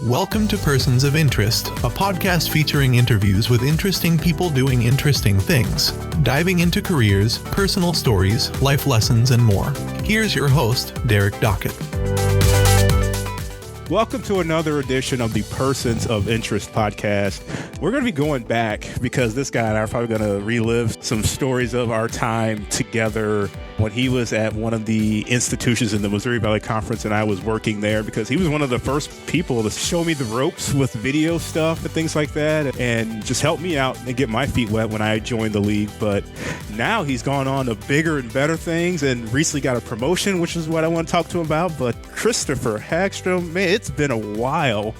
Welcome to Persons of Interest, a podcast featuring interviews with interesting people doing interesting things, diving into careers, personal stories, life lessons, and more. Here's your host, Derek Dockett. Welcome to another edition of the Persons of Interest podcast. We're going to be going back because this guy and I are probably going to relive some stories of our time together when he was at one of the institutions in the Missouri Valley Conference and I was working there, because he was one of the first people to show me the ropes with video stuff and things like that and just help me out and get my feet wet when I joined the league. But now he's gone on to bigger and better things and recently got a promotion, which is what I want to talk to him about. But Christopher Hagstrom, man, it's been a while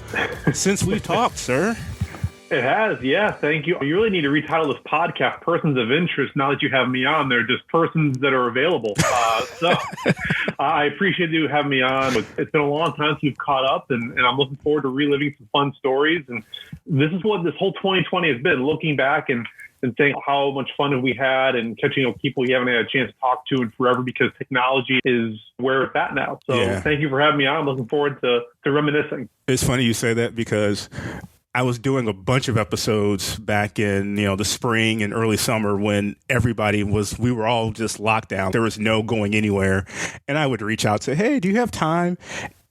since we've talked, sir. It has, yeah. Thank you. You really need to retitle this podcast "Persons of Interest" now that you have me on there. Just persons that are available. So I appreciate you having me on. It's been a long time since we've caught up, and I'm looking forward to reliving some fun stories. And this is what this whole 2020 has been: looking back and saying how much fun have we had, and catching up people you haven't had a chance to talk to in forever, because technology is where it's at now. So Thank you for having me on. I'm looking forward to reminiscing. It's funny you say that, because I was doing a bunch of episodes back in, the spring and early summer when we were all just locked down. There was no going anywhere. And I would reach out and say, hey, do you have time?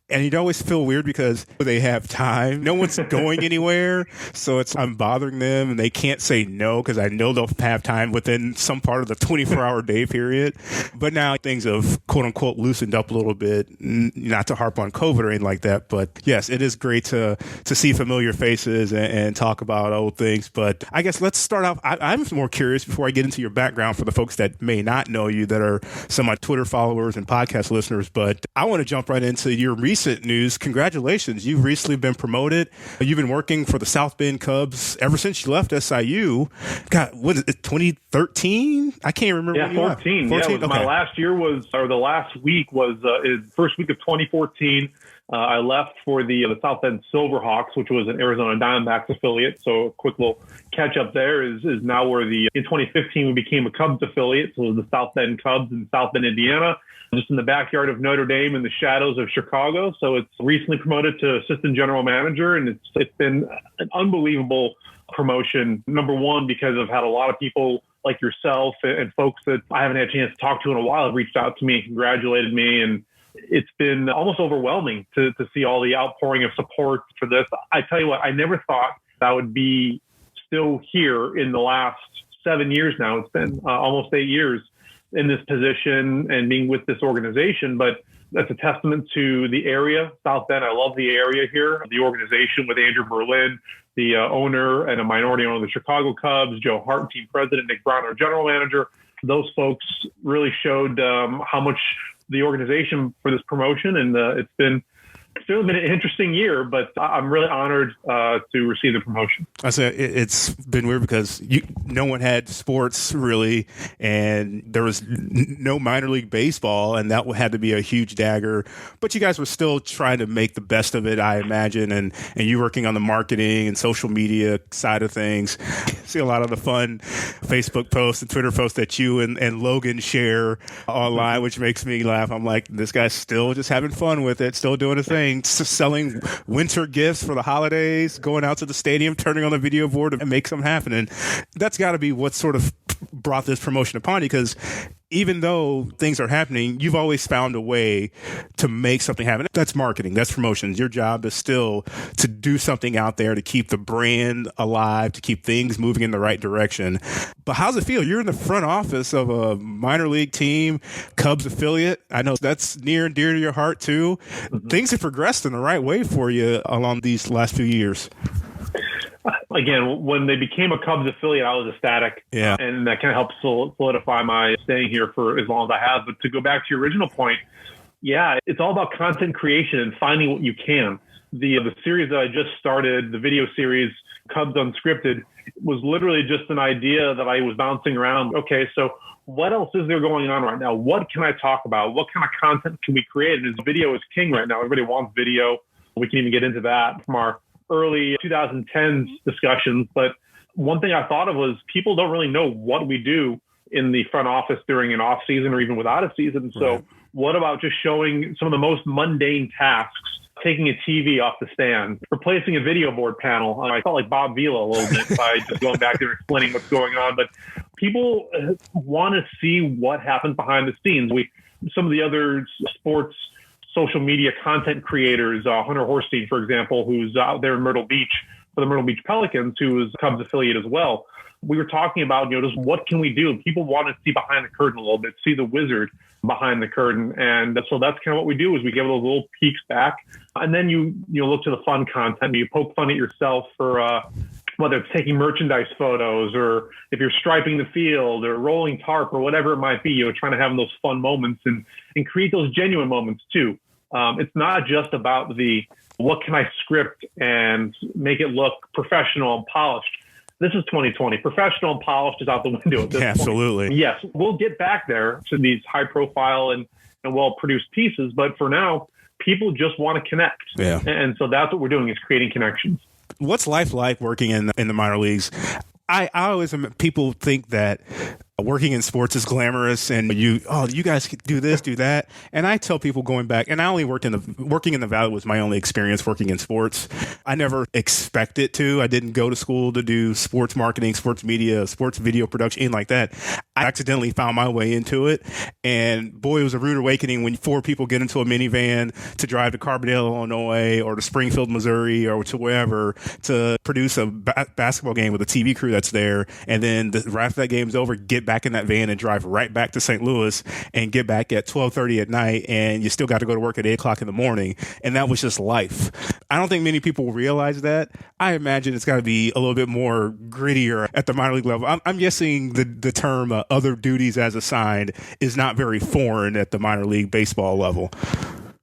And you'd always feel weird because they have time. No one's going anywhere. So I'm bothering them and they can't say no because I know they'll have time within some part of the 24-hour day period. But now things have, quote unquote, loosened up a little bit, not to harp on COVID or anything like that. But yes, it is great to see familiar faces and talk about old things. But I guess let's start off. I'm more curious before I get into your background for the folks that may not know you, that are some of my Twitter followers and podcast listeners. But I want to jump right into your recent news. Congratulations. You've recently been promoted. You've been working for the South Bend Cubs ever since you left SIU. God, what is it, 2013? I can't remember. Yeah, 14. Yeah, okay. My last year the last week was first week of 2014. I left for the South Bend Silverhawks, which was an Arizona Diamondbacks affiliate. So a quick little catch up there is now where in 2015 we became a Cubs affiliate. So it was the South Bend Cubs in South Bend, Indiana, just in the backyard of Notre Dame in the shadows of Chicago. So it's recently promoted to assistant general manager, and it's been an unbelievable promotion. Number one, because I've had a lot of people like yourself and folks that I haven't had a chance to talk to in a while have reached out to me and congratulated me, and it's been almost overwhelming to see all the outpouring of support for this. I tell you what, I never thought I would be still here in the last 7 years now. It's been almost 8 years in this position and being with this organization, but that's a testament to the area, South Bend. I love the area here, the organization with Andrew Berlin, the owner and a minority owner of the Chicago Cubs, Joe Hart, team president, Nick Brown, our general manager. Those folks really showed how much the organization for this promotion, and it's really been an interesting year, but I'm really honored to receive the promotion. I said it's been weird because no one had sports really, and there was no minor league baseball, and that had to be a huge dagger. But you guys were still trying to make the best of it, I imagine, and you working on the marketing and social media side of things. See a lot of the fun Facebook posts and Twitter posts that you and Logan share online, which makes me laugh. I'm like, this guy's still just having fun with it, still doing his thing. Selling winter gifts for the holidays, going out to the stadium, turning on the video board and make something happen. And that's got to be what sort of brought this promotion upon you, because even though things are happening, you've always found a way to make something happen. That's marketing. That's promotions. Your job is still to do something out there to keep the brand alive, to keep things moving in the right direction. But how's it feel? You're in the front office of a minor league team, Cubs affiliate. I know that's near and dear to your heart too. Mm-hmm. Things have progressed in the right way for you along these last few years. Again, when they became a Cubs affiliate, I was ecstatic. Yeah. And that kind of helped solidify my staying here for as long as I have. But to go back to your original point, yeah, it's all about content creation and finding what you can. The series that I just started, the video series, Cubs Unscripted, was literally just an idea that I was bouncing around. Okay, so what else is there going on right now? What can I talk about? What kind of content can we create? And video is king right now. Everybody wants video. We can even get into that from our early 2010s discussions. But one thing I thought of was people don't really know what we do in the front office during an off season or even without a season. So what about just showing some of the most mundane tasks? Taking a TV off the stand, replacing a video board panel. I felt like Bob Vila a little bit by just going back there and explaining what's going on. But people want to see what happens behind the scenes. Some of the other sports social media content creators, Hunter Horstein, for example, who's out there in Myrtle Beach for the Myrtle Beach Pelicans, who is Cubs affiliate as well. We were talking about, just what can we do? People want to see behind the curtain a little bit, see the wizard behind the curtain. And so that's kind of what we do is we give those little peeks back. And then you look to the fun content. You poke fun at yourself for whether it's taking merchandise photos or if you're striping the field or rolling tarp or whatever it might be, trying to have those fun moments and create those genuine moments too. It's not just about what can I script and make it look professional and polished. This is 2020. Professional and polished is out the window at this point. Absolutely. Yes, we'll get back there to these high profile and well-produced pieces. But for now, people just want to connect. Yeah. And so that's what we're doing is creating connections. What's life like working in the minor leagues? I always, people think that working in sports is glamorous and you guys do this, do that. And I tell people going back, and I only working in the Valley was my only experience working in sports. I never expected to. I didn't go to school to do sports marketing, sports media, sports video production, anything like that. I accidentally found my way into it. And boy, it was a rude awakening when 4 people get into a minivan to drive to Carbondale, Illinois, or to Springfield, Missouri, or to wherever to produce a basketball game with a TV crew that's there. And then after that game's over, get back in that van and drive right back to St. Louis and get back at 12:30 at night, and you still got to go to work at 8:00 in the morning. And that was just life. I don't think many people realize that. I imagine it's got to be a little bit more grittier at the minor league level. I'm guessing the term other duties as assigned is not very foreign at the minor league baseball level.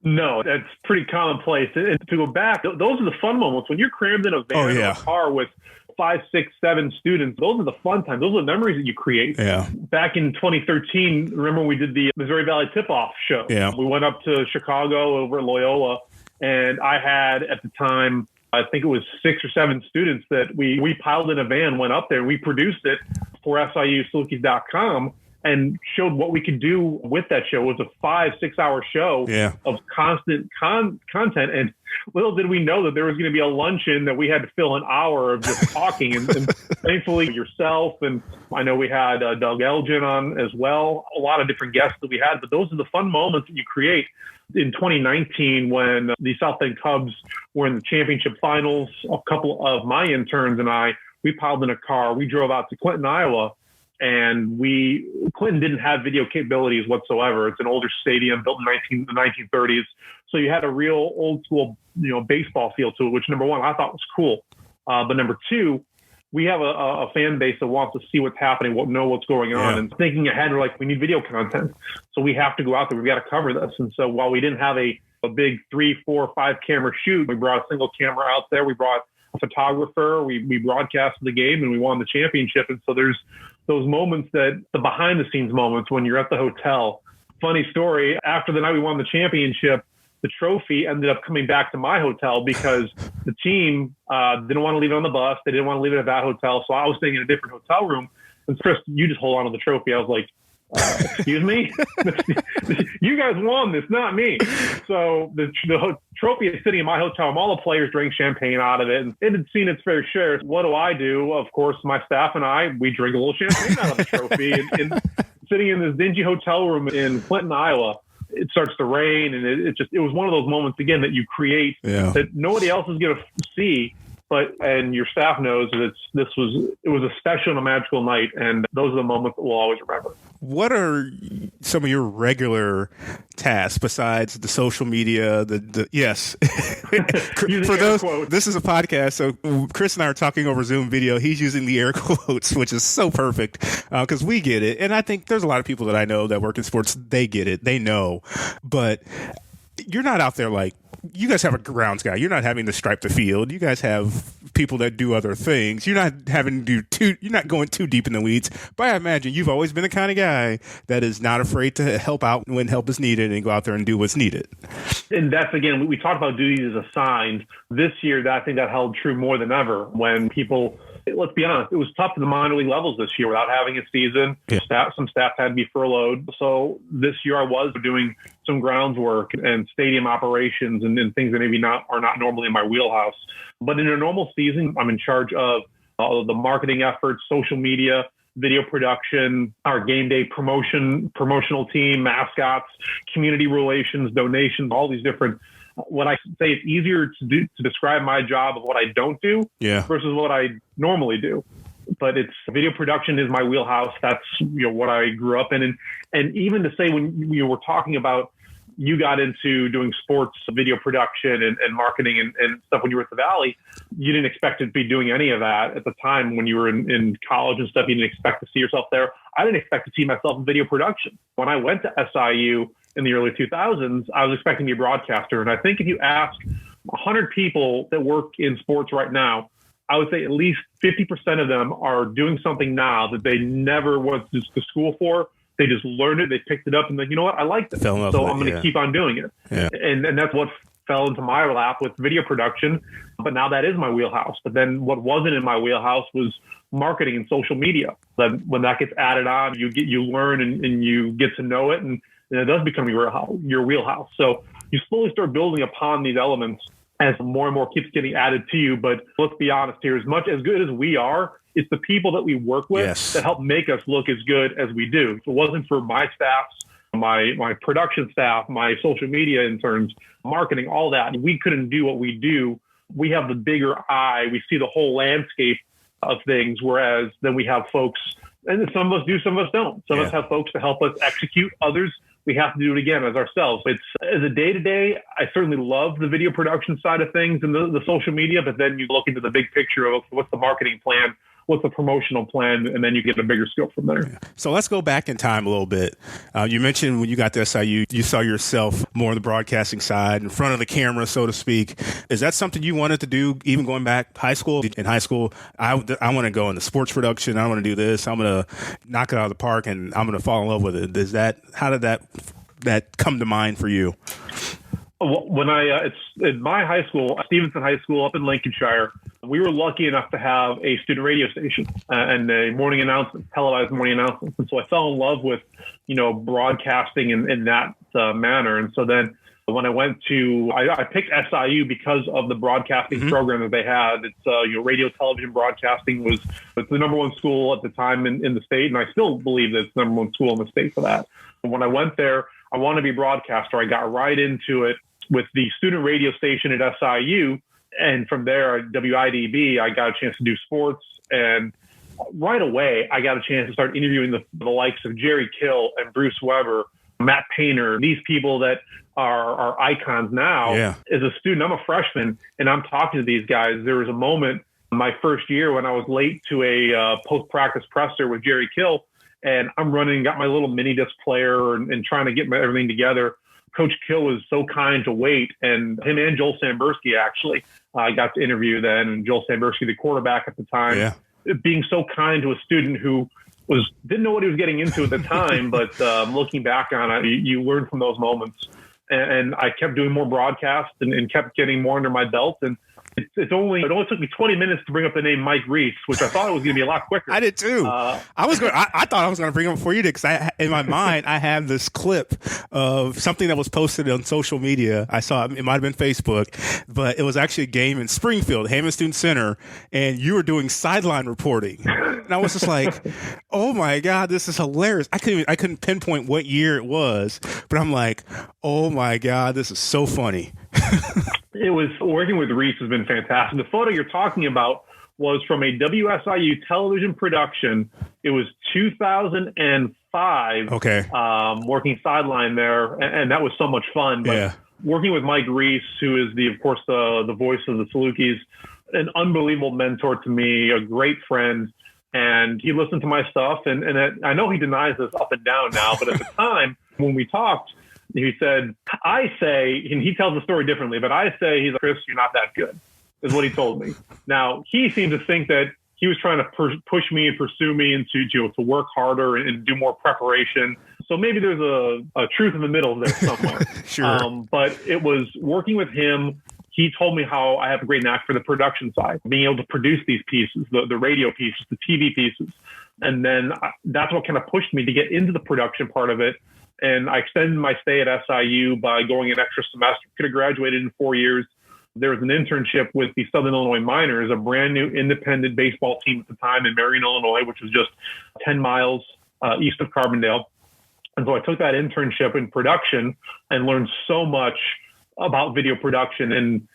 No, that's pretty commonplace. And to go back, those are the fun moments when you're crammed in a van or a car with 5, 6, 7 students. Those are the fun times. Those are the memories that you create. Yeah. Back in 2013, remember we did the Missouri Valley Tip-Off show. Yeah. We went up to Chicago over at Loyola, and I had at the time, I think it was 6 or 7 students that we piled in a van, went up there, and we produced it for SIU-Salukis.com and showed what we could do with that show. It was a 5-6 hour show of constant content. And little did we know that there was going to be a luncheon that we had to fill an hour of just talking. And thankfully yourself, and I know we had Doug Elgin on as well, a lot of different guests that we had. But those are the fun moments that you create. In 2019, when the South Bend Cubs were in the championship finals, a couple of my interns and we piled in a car. We drove out to Clinton, Iowa. And Clinton didn't have video capabilities whatsoever. It's an older stadium built in the 1930s. So you had a real old school, baseball feel to it, which number one, I thought was cool. But number two, we have a fan base that wants to see what's happening, know what's going on. And thinking ahead, we're like, we need video content. So we have to go out there. We've got to cover this. And so while we didn't have a big 3, 4, 5 camera shoot, we brought a single camera out there. We brought a photographer. We broadcasted the game and we won the championship. And so there's those moments, the behind the scenes moments when you're at the hotel. Funny story, after the night we won the championship, the trophy ended up coming back to my hotel because the team didn't want to leave it on the bus. They didn't want to leave it at that hotel. So I was staying in a different hotel room. And Chris, you just hold on to the trophy. I was like, excuse me? You guys won this, not me. So the trophy is sitting in my hotel room. All the players drink champagne out of it. And it had seen its fair share. What do? Of course, my staff and we drink a little champagne out of the trophy. and sitting in this dingy hotel room in Clinton, Iowa, it starts to rain. And it was one of those moments, again, that you create that nobody else is going to see. And your staff knows that it was a special and a magical night, and those are the moments that we'll always remember. What are some of your regular tasks besides the social media? Yes, for those, quotes. This is a podcast, so Chris and I are talking over Zoom video. He's using the air quotes, which is so perfect because we get it, and I think there's a lot of people that I know that work in sports. They get it, they know, but you're not out there like, you guys have a grounds guy. You're not having to stripe the field. You guys have people that do other things. You're not having to you're not going too deep in the weeds. But I imagine you've always been the kind of guy that is not afraid to help out when help is needed and go out there and do what's needed. And that's, again, we talked about duties assigned. This year, I think that held true more than ever when people, let's be honest, it was tough at the minor league levels this year without having a season. Yeah. Some staff had to be furloughed. So this year I was doing some grounds work and stadium operations and things that maybe are not normally in my wheelhouse. But in a normal season, I'm in charge of the marketing efforts, social media, video production, our game day promotional team, mascots, community relations, donations, all these different. What I say, it's easier to describe my job of what I don't do versus what I normally do. But it's video production is my wheelhouse. That's what I grew up in, and even to say when we're talking about you got into doing sports video production and marketing and stuff when you were at the Valley, you didn't expect to be doing any of that at the time when you were in college and stuff. You didn't expect to see yourself there. I didn't expect to see myself in video production. When I went to SIU in the early 2000s, I was expecting to be a broadcaster. And I think if you ask 100 people that work in sports right now, I would say at least 50% of them are doing something now that they never went to school for. They just learned it. They picked it up and like, you know what? I like this. So I'm going to keep on doing it. Yeah. And that's what fell into my lap with video production. But now that is my wheelhouse. But then what wasn't in my wheelhouse was marketing and social media. Then when that gets added on, you learn and you get to know it, and it does become your wheelhouse. So you slowly start building upon these elements as more and more keeps getting added to you. But let's be honest here, as much as good as we are, it's the people that we work with that help make us look as good as we do. If it wasn't for my staffs, my production staff, my social media interns, marketing, all that, we couldn't do what we do. We have the bigger eye. We see the whole landscape of things, whereas then we have folks, and some of us do, some of us don't. Some of us have folks to help us execute. Others, we have to do it again as ourselves. It's as a day-to-day, I certainly love the video production side of things and the social media, but then you look into the big picture of what's the marketing plan, what's the promotional plan, and then you get a bigger scope from there. Yeah. So let's go back in time a little bit. You mentioned when you got to SIU, you saw yourself more on the broadcasting side, in front of the camera, so to speak. Is that something you wanted to do, even going back high school? In high school, I want to go into sports production. I want to do this. I'm going to knock it out of the park, and I'm going to fall in love with it. How did that come to mind for you? When it's in my high school, Stevenson High School up in Lincolnshire, we were lucky enough to have a student radio station and a morning announcement, televised morning announcements. And so I fell in love with, broadcasting in that manner. And so then when I went I picked SIU because of the broadcasting program that they had. It's, radio television broadcasting it's the number one school at the time in the state. And I still believe that it's the number one school in the state for that. And when I went there, I wanted to be a broadcaster. I got right into it with the student radio station at SIU. And from there, WIDB, I got a chance to do sports. And right away, I got a chance to start interviewing the likes of Jerry Kill and Bruce Weber, Matt Painter, these people that are icons now. Yeah. As a student, I'm a freshman, and I'm talking to these guys. There was a moment my first year when I was late to a post-practice presser with Jerry Kill, and I'm running, got my little mini disc player and trying to get everything together. Coach Kill was so kind to wait, and him and Joel Sambursky, actually, I got to interview then, and Joel Sambursky, the quarterback at the time, being so kind to a student who didn't know what he was getting into at the time, but looking back on it, you learn from those moments. And I kept doing more broadcasts and kept getting more under my belt. And it only took me 20 minutes to bring up the name Mike Reese, which I thought it was going to be a lot quicker. I did too. I thought I was going to bring him for you because in my mind I have this clip of something that was posted on social media. I saw it might have been Facebook, but it was actually a game in Springfield, Hammond Student Center, and you were doing sideline reporting. And I was just like, "Oh my God, this is hilarious!" I couldn't pinpoint what year it was, but I'm like, "Oh my God, this is so funny." It was working with Reese has been fantastic. The photo you're talking about was from a WSIU television production. It was 2005. Okay. Working sideline there, and that was so much fun. But working with Mike Reese, who is of course the voice of the Salukis, an unbelievable mentor to me, a great friend, and he listened to my stuff. And I know he denies this up and down now, but at the time when we talked, He said, I say, and he tells the story differently, but I say, he's like, Chris, you're not that good, is what he told me. Now, he seemed to think that he was trying to push me and pursue me into, to work harder and do more preparation. So maybe there's a truth in the middle there somewhere. Sure. But it was working with him. He told me how I have a great knack for the production side, being able to produce these pieces, the radio pieces, the TV pieces. And then that's what kind of pushed me to get into the production part of it. And I extended my stay at SIU by going an extra semester. Could have graduated in 4 years. There was an internship with the Southern Illinois Miners, a brand new independent baseball team at the time in Marion, Illinois, which was just 10 miles east of Carbondale. And so I took that internship in production and learned so much about video production. And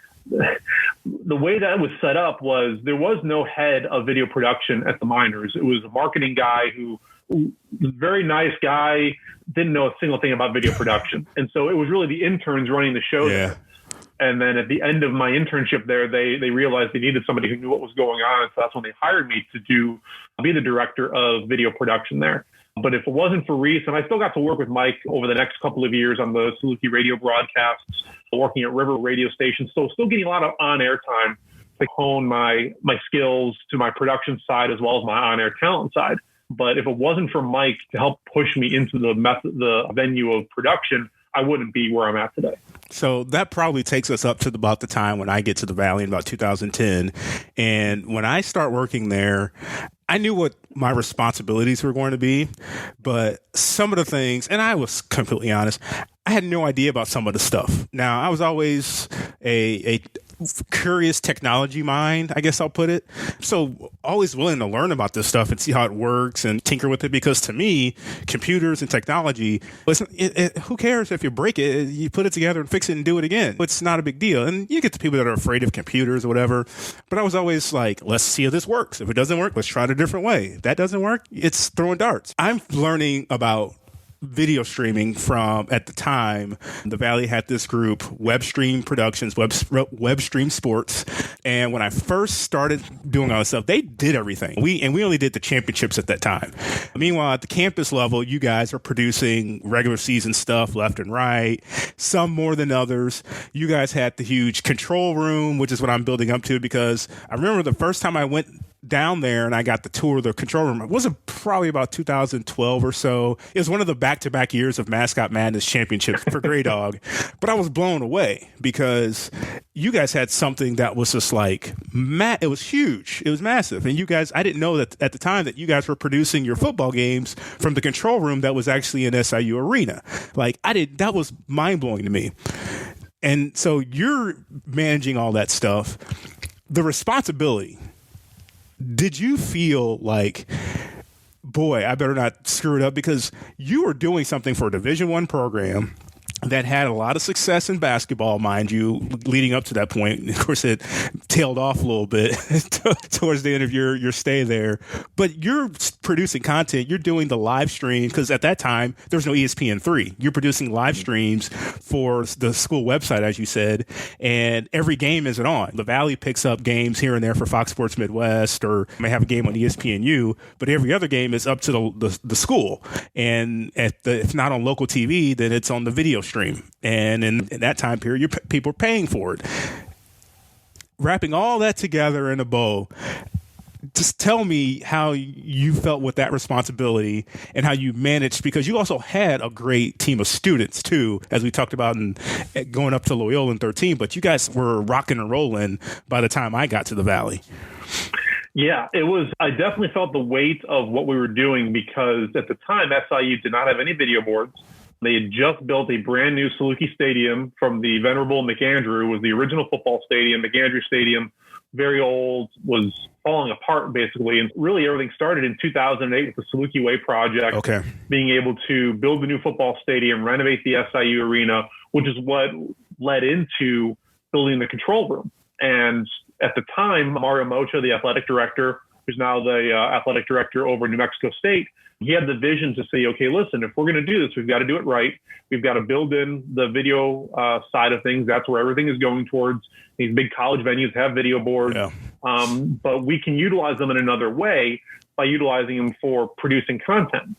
the way that was set up was there was no head of video production at the Miners. It was a marketing guy who was a very nice guy, didn't know a single thing about video production. And so it was really the interns running the show there. And then at the end of my internship there, they realized they needed somebody who knew what was going on. And so that's when they hired me to be the director of video production there. But if it wasn't for Reese, and I still got to work with Mike over the next couple of years on the Saluki radio broadcasts, working at River radio stations. So still getting a lot of on-air time to hone my skills to my production side as well as my on-air talent side. But if it wasn't for Mike to help push me into the venue of production, I wouldn't be where I'm at today. So that probably takes us up to about the time when I get to the Valley in about 2010. And when I start working there, I knew what my responsibilities were going to be, but some of the things, and I was completely honest, I had no idea about some of the stuff. Now, I was always a curious technology mind, I guess I'll put it. So always willing to learn about this stuff and see how it works and tinker with it, because to me, computers and technology, who cares if you break it? You put it together and fix it and do it again. It's not a big deal. And you get the people that are afraid of computers or whatever. But I was always like, let's see if this works. If it doesn't work, let's try it a different way. If that doesn't work, it's throwing darts. I'm learning about video streaming from, at the time, the Valley had this group, Webstream Productions, Webstream Sports. And when I first started doing all this stuff, they did everything. We only did the championships at that time. Meanwhile, at the campus level, you guys are producing regular season stuff left and right, some more than others. You guys had the huge control room, which is what I'm building up to, because I remember the first time I went down there and I got the tour of the control room. It was probably about 2012 or so. It was one of the back-to-back years of Mascot Madness championships for Grey Dog. But I was blown away because you guys had something that was just like, it was huge. It was massive. And you guys, I didn't know that at the time that you guys were producing your football games from the control room that was actually in SIU Arena. That was mind-blowing to me. And so you're managing all that stuff. The responsibility, did you feel like, boy, I better not screw it up, because you were doing something for a Division I program that had a lot of success in basketball, mind you, leading up to that point. Of course, it tailed off a little bit towards the end of your stay there. But you're producing content. You're doing the live stream, because at that time, there's no ESPN3. You're producing live streams for the school website, as you said, and every game isn't on. The Valley picks up games here and there for Fox Sports Midwest, or may have a game on ESPNU, but every other game is up to the school. And if not on local TV, then it's on the video stream. And in that time period, people are paying for it. Wrapping all that together in a bow, just tell me how you felt with that responsibility and how you managed, because you also had a great team of students too, as we talked about, and going up to Loyola in 13, but you guys were rocking and rolling by the time I got to the Valley. Yeah, I definitely felt the weight of what we were doing, because at the time, SIU did not have any video boards. They had just built a brand new Saluki Stadium from the venerable McAndrew. Was the original football stadium. McAndrew Stadium, very old, was falling apart basically. And really everything started in 2008 with the Saluki Way project. Okay. Being able to build the new football stadium, renovate the SIU Arena, which is what led into building the control room. And at the time, Mario Mocha, the athletic director, who's now the athletic director over New Mexico State, he had the vision to say, okay, listen, if we're going to do this, we've got to do it right. We've got to build in the video side of things. That's where everything is going towards. These big college venues have video boards, but we can utilize them in another way by utilizing them for producing content.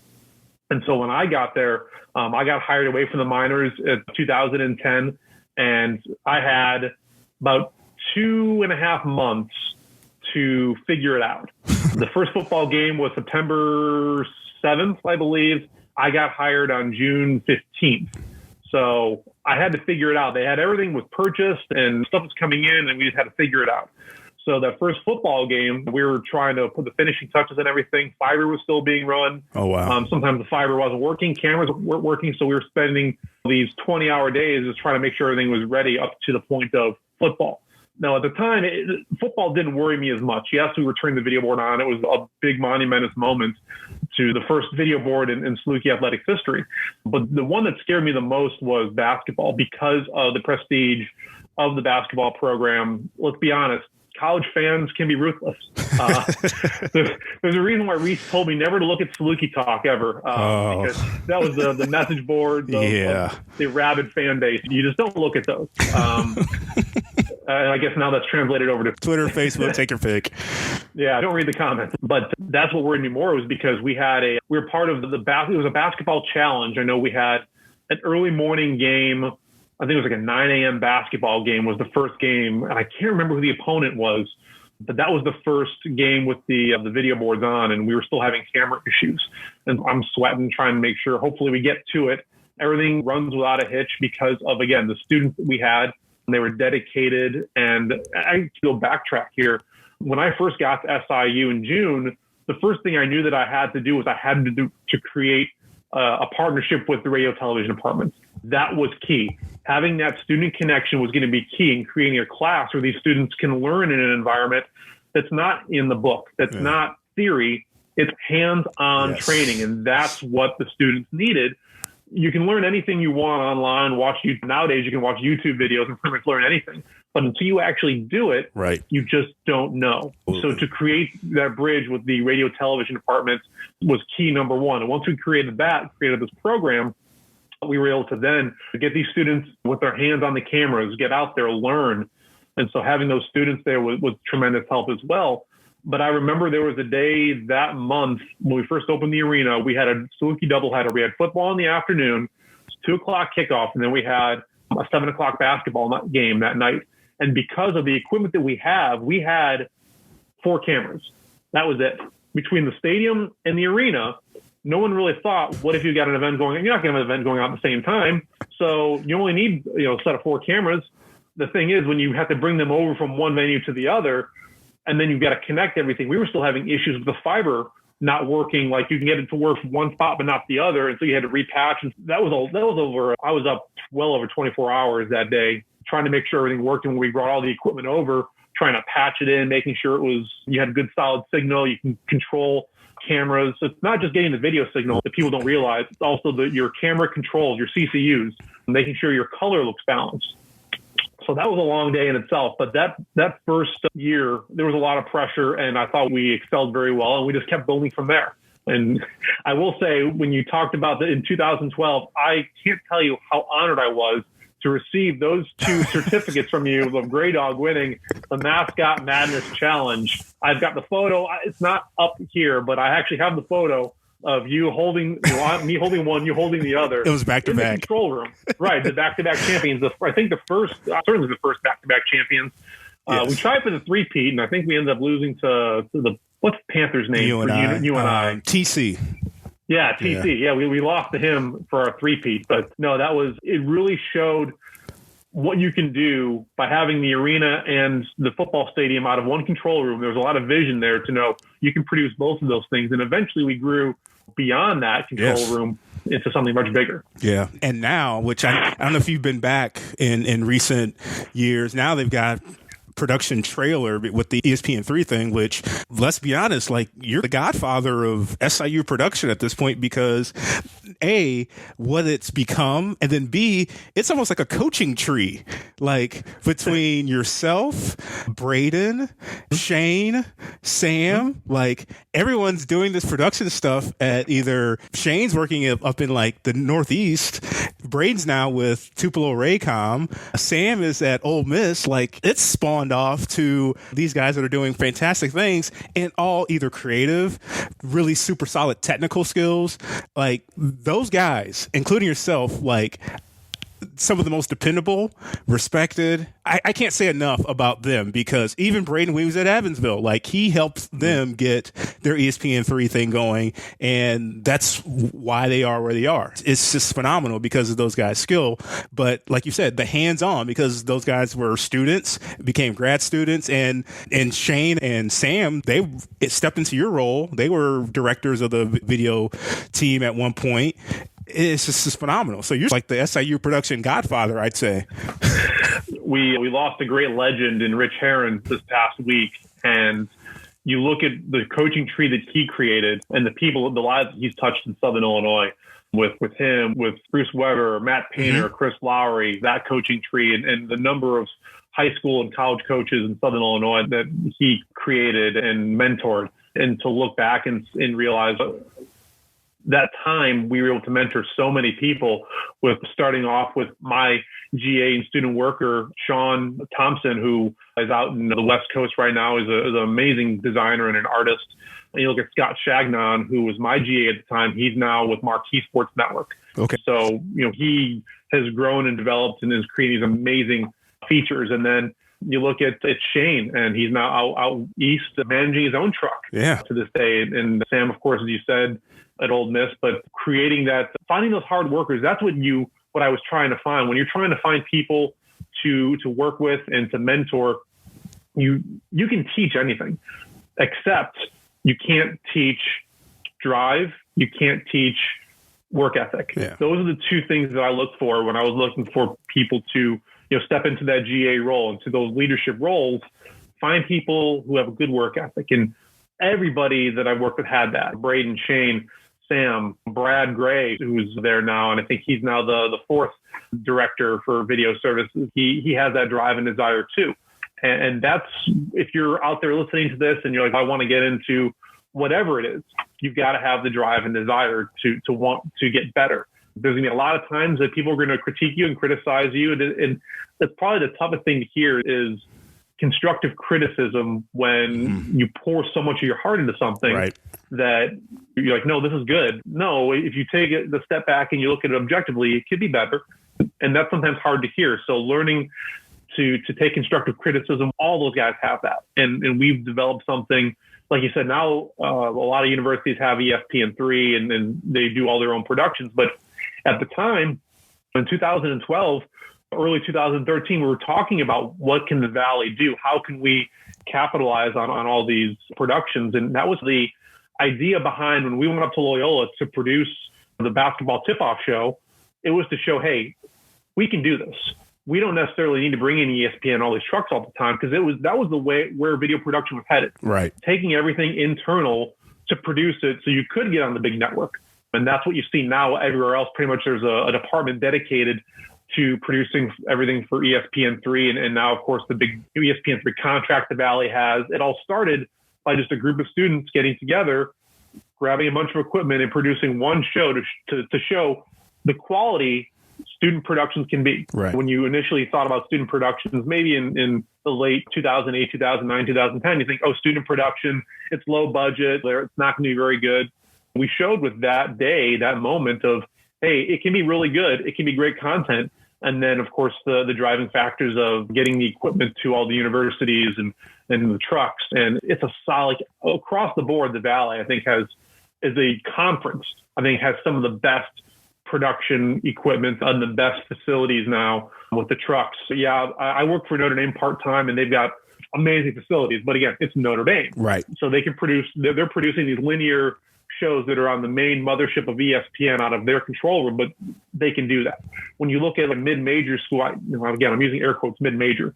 And so when I got there, I got hired away from the minors in 2010, and I had about 2.5 months to figure it out. The first football game was September 7th, I believe. I got hired on June 15th. So I had to figure it out. They had everything was purchased and stuff was coming in, and we just had to figure it out. So that first football game, we were trying to put the finishing touches and everything. Fiber was still being run. Oh, wow. Sometimes the fiber wasn't working. Cameras weren't working. So we were spending these 20-hour days just trying to make sure everything was ready up to the point of football. Now, at the time, football didn't worry me as much. Yes, we were turning the video board on. It was a big monumentous moment to the first video board in Saluki Athletics history. But the one that scared me the most was basketball because of the prestige of the program. Let's be honest. College fans can be ruthless. There's a reason why Reese told me never to look at Saluki Talk ever, because that was the message board, the rabid fan base. You just don't look at those. I guess now that's translated over to Twitter, Facebook, take your pick. Yeah, I don't read the comments, but that's what worried me more was because we were part of it was a basketball challenge. I know we had an early morning game. I think it was like a 9 a.m. basketball game was the first game. And I can't remember who the opponent was, but that was the first game with the video boards on, and we were still having camera issues. And I'm sweating, trying to make sure, hopefully we get to it. Everything runs without a hitch because of, again, the students that we had. They were dedicated. And I go backtrack here. When I first got to SIU in June, the first thing I knew that I had to do was I had to create a partnership with the radio television departments. That was key. Having that student connection was going to be key in creating a class where these students can learn in an environment that's not in the book, that's not theory, it's hands-on training. And that's what the students needed. You can learn anything you want online, nowadays you can watch YouTube videos and pretty much learn anything. But until you actually do it, you just don't know. So to create that bridge with the radio television department was key, number one. And once we created this program, we were able to then get these students with their hands on the cameras, get out there, learn. And so having those students there was tremendous help as well. But I remember there was a day that month when we first opened the arena, we had a Saluki doubleheader. We had football in the afternoon, 2:00 kickoff, and then we had a 7:00 basketball game that night. And because of the equipment that we had 4 cameras. That was it. Between the stadium and the arena, no one really thought, what if you got an event going on? You're not going to have an event going on at the same time. So you only need a set of 4 cameras. The thing is, when you have to bring them over from one venue to the other, and then you've got to connect everything, we were still having issues with the fiber not working. Like you can get it to work from one spot, but not the other. And so you had to repatch. And I was up well over 24 hours that day trying to make sure everything worked. And when we brought all the equipment over, trying to patch it in, making sure you had a good solid signal, you can control cameras. So it's not just getting the video signal that people don't realize. It's also your camera controls, your CCUs, making sure your color looks balanced. So that was a long day in itself. But that first year, there was a lot of pressure, and I thought we excelled very well, and we just kept building from there. And I will say, when you talked about that in 2012, I can't tell you how honored I was to receive those 2 certificates from you of Grey Dog winning the Mascot Madness Challenge. I've got the photo. It's not up here, but I actually have the photo of you holding, me holding one, you holding the other. It was back-to-back. In the control room. Right, the back-to-back champions. I think certainly the first back-to-back champions. We tried for the 3-peat, and I think we ended up losing to what's Panther's name? You and I. TC. Yeah, TC. Yeah, we lost to him for our 3-peat. But no, it really showed what you can do by having the arena and the football stadium out of one control room. There was a lot of vision there to know you can produce both of those things. And eventually we grew beyond that control room into something much bigger. Yeah. And now, which I don't know if you've been back in recent years, now they've got production trailer with the ESPN3 thing, which, let's be honest, like, you're the godfather of SIU production at this point, because A, what it's become, and then B, it's almost like a coaching tree, like between yourself, Braden, Shane, Sam, like everyone's doing this production stuff at either Shane's working up in like the Northeast, Braden's now with Tupelo Raycom, Sam is at Ole Miss. Like, it's spawned spawned off to these guys that are doing fantastic things and all either creative, really super solid technical skills. Like those guys, including yourself, like some of the most dependable, respected. I can't say enough about them because even Braden Weems at Evansville, like he helps them get their ESPN3 thing going. And that's why they are where they are. It's just phenomenal because of those guys' skill. But like you said, the hands-on, because those guys were students, became grad students, and Shane and Sam, they stepped into your role. They were directors of the video team at one point. It's just phenomenal. So you're like the SIU production godfather, I'd say. We lost a great legend in Rich Herron this past week, and you look at the coaching tree that he created and the people, the lives he's touched in Southern Illinois with him, with Bruce Weber, Matt Painter, Chris Lowry, that coaching tree, and the number of high school and college coaches in Southern Illinois that he created and mentored, and to look back and realize that time we were able to mentor so many people, with starting off with my GA and student worker, Sean Thompson, who is out in the West Coast right now, is an amazing designer and an artist. And you look at Scott Shagnon, who was my GA at the time. He's now with Marquee Sports Network. Okay. So, he has grown and developed and is creating these amazing features. And then you look at Shane, and he's now out east managing his own truck to this day. And Sam, of course, as you said, at Ole Miss, but creating that, finding those hard workers, that's what I was trying to find. When you're trying to find people to work with and to mentor, you can teach anything, except you can't teach drive. You can't teach work ethic. Yeah. Those are the two things that I looked for when I was looking for people to, step into that GA role, into those leadership roles. Find people who have a good work ethic, and everybody that I worked with had that. Braden, Shane, Sam, Brad Gray, who's there now, and I think he's now the fourth director for video services. He has that drive and desire too. And that's, if you're out there listening to this and you're like, I want to get into whatever it is, you've got to have the drive and desire to want to get better. There's going to be a lot of times that people are going to critique you and criticize you. And that's probably the toughest thing to hear is constructive criticism when you pour so much of your heart into something that you're like, no, this is good. No, if you take the step back and you look at it objectively, it could be better. And that's sometimes hard to hear. So learning to take constructive criticism, all those guys have that. And we've developed something, like you said, now a lot of universities have ESPN3 and they do all their own productions. But at the time, in 2012, early 2013, we were talking about what can the Valley do? How can we capitalize on all these productions? And that was the idea behind when we went up to Loyola to produce the basketball tip-off show. It was to show, hey, we can do this. We don't necessarily need to bring in ESPN and all these trucks all the time, because that was the way where video production was headed. Right. Taking everything internal to produce it so you could get on the big network. And that's what you see now everywhere else. Pretty much there's a department dedicated to producing everything for ESPN3. And now, of course, the big ESPN3 contract the Valley has. It all started by just a group of students getting together, grabbing a bunch of equipment and producing one show to show the quality student productions can be. Right. When you initially thought about student productions, maybe in the late 2008, 2009, 2010, you think, oh, student production, it's low budget, it's not going to be very good. We showed with that day, that moment of, hey, it can be really good. It can be great content. And then, of course, the driving factors of getting the equipment to all the universities and the trucks. And it's a solid, across the board, the Valley, I think, is a conference, I think, has some of the best production equipment and the best facilities now with the trucks. So, yeah, I work for Notre Dame part-time, and they've got amazing facilities. But again, it's Notre Dame. Right. So they can they're producing these linear shows that are on the main mothership of ESPN out of their control room, but they can do that. When you look at a mid-major school, again, I'm using air quotes, mid-major,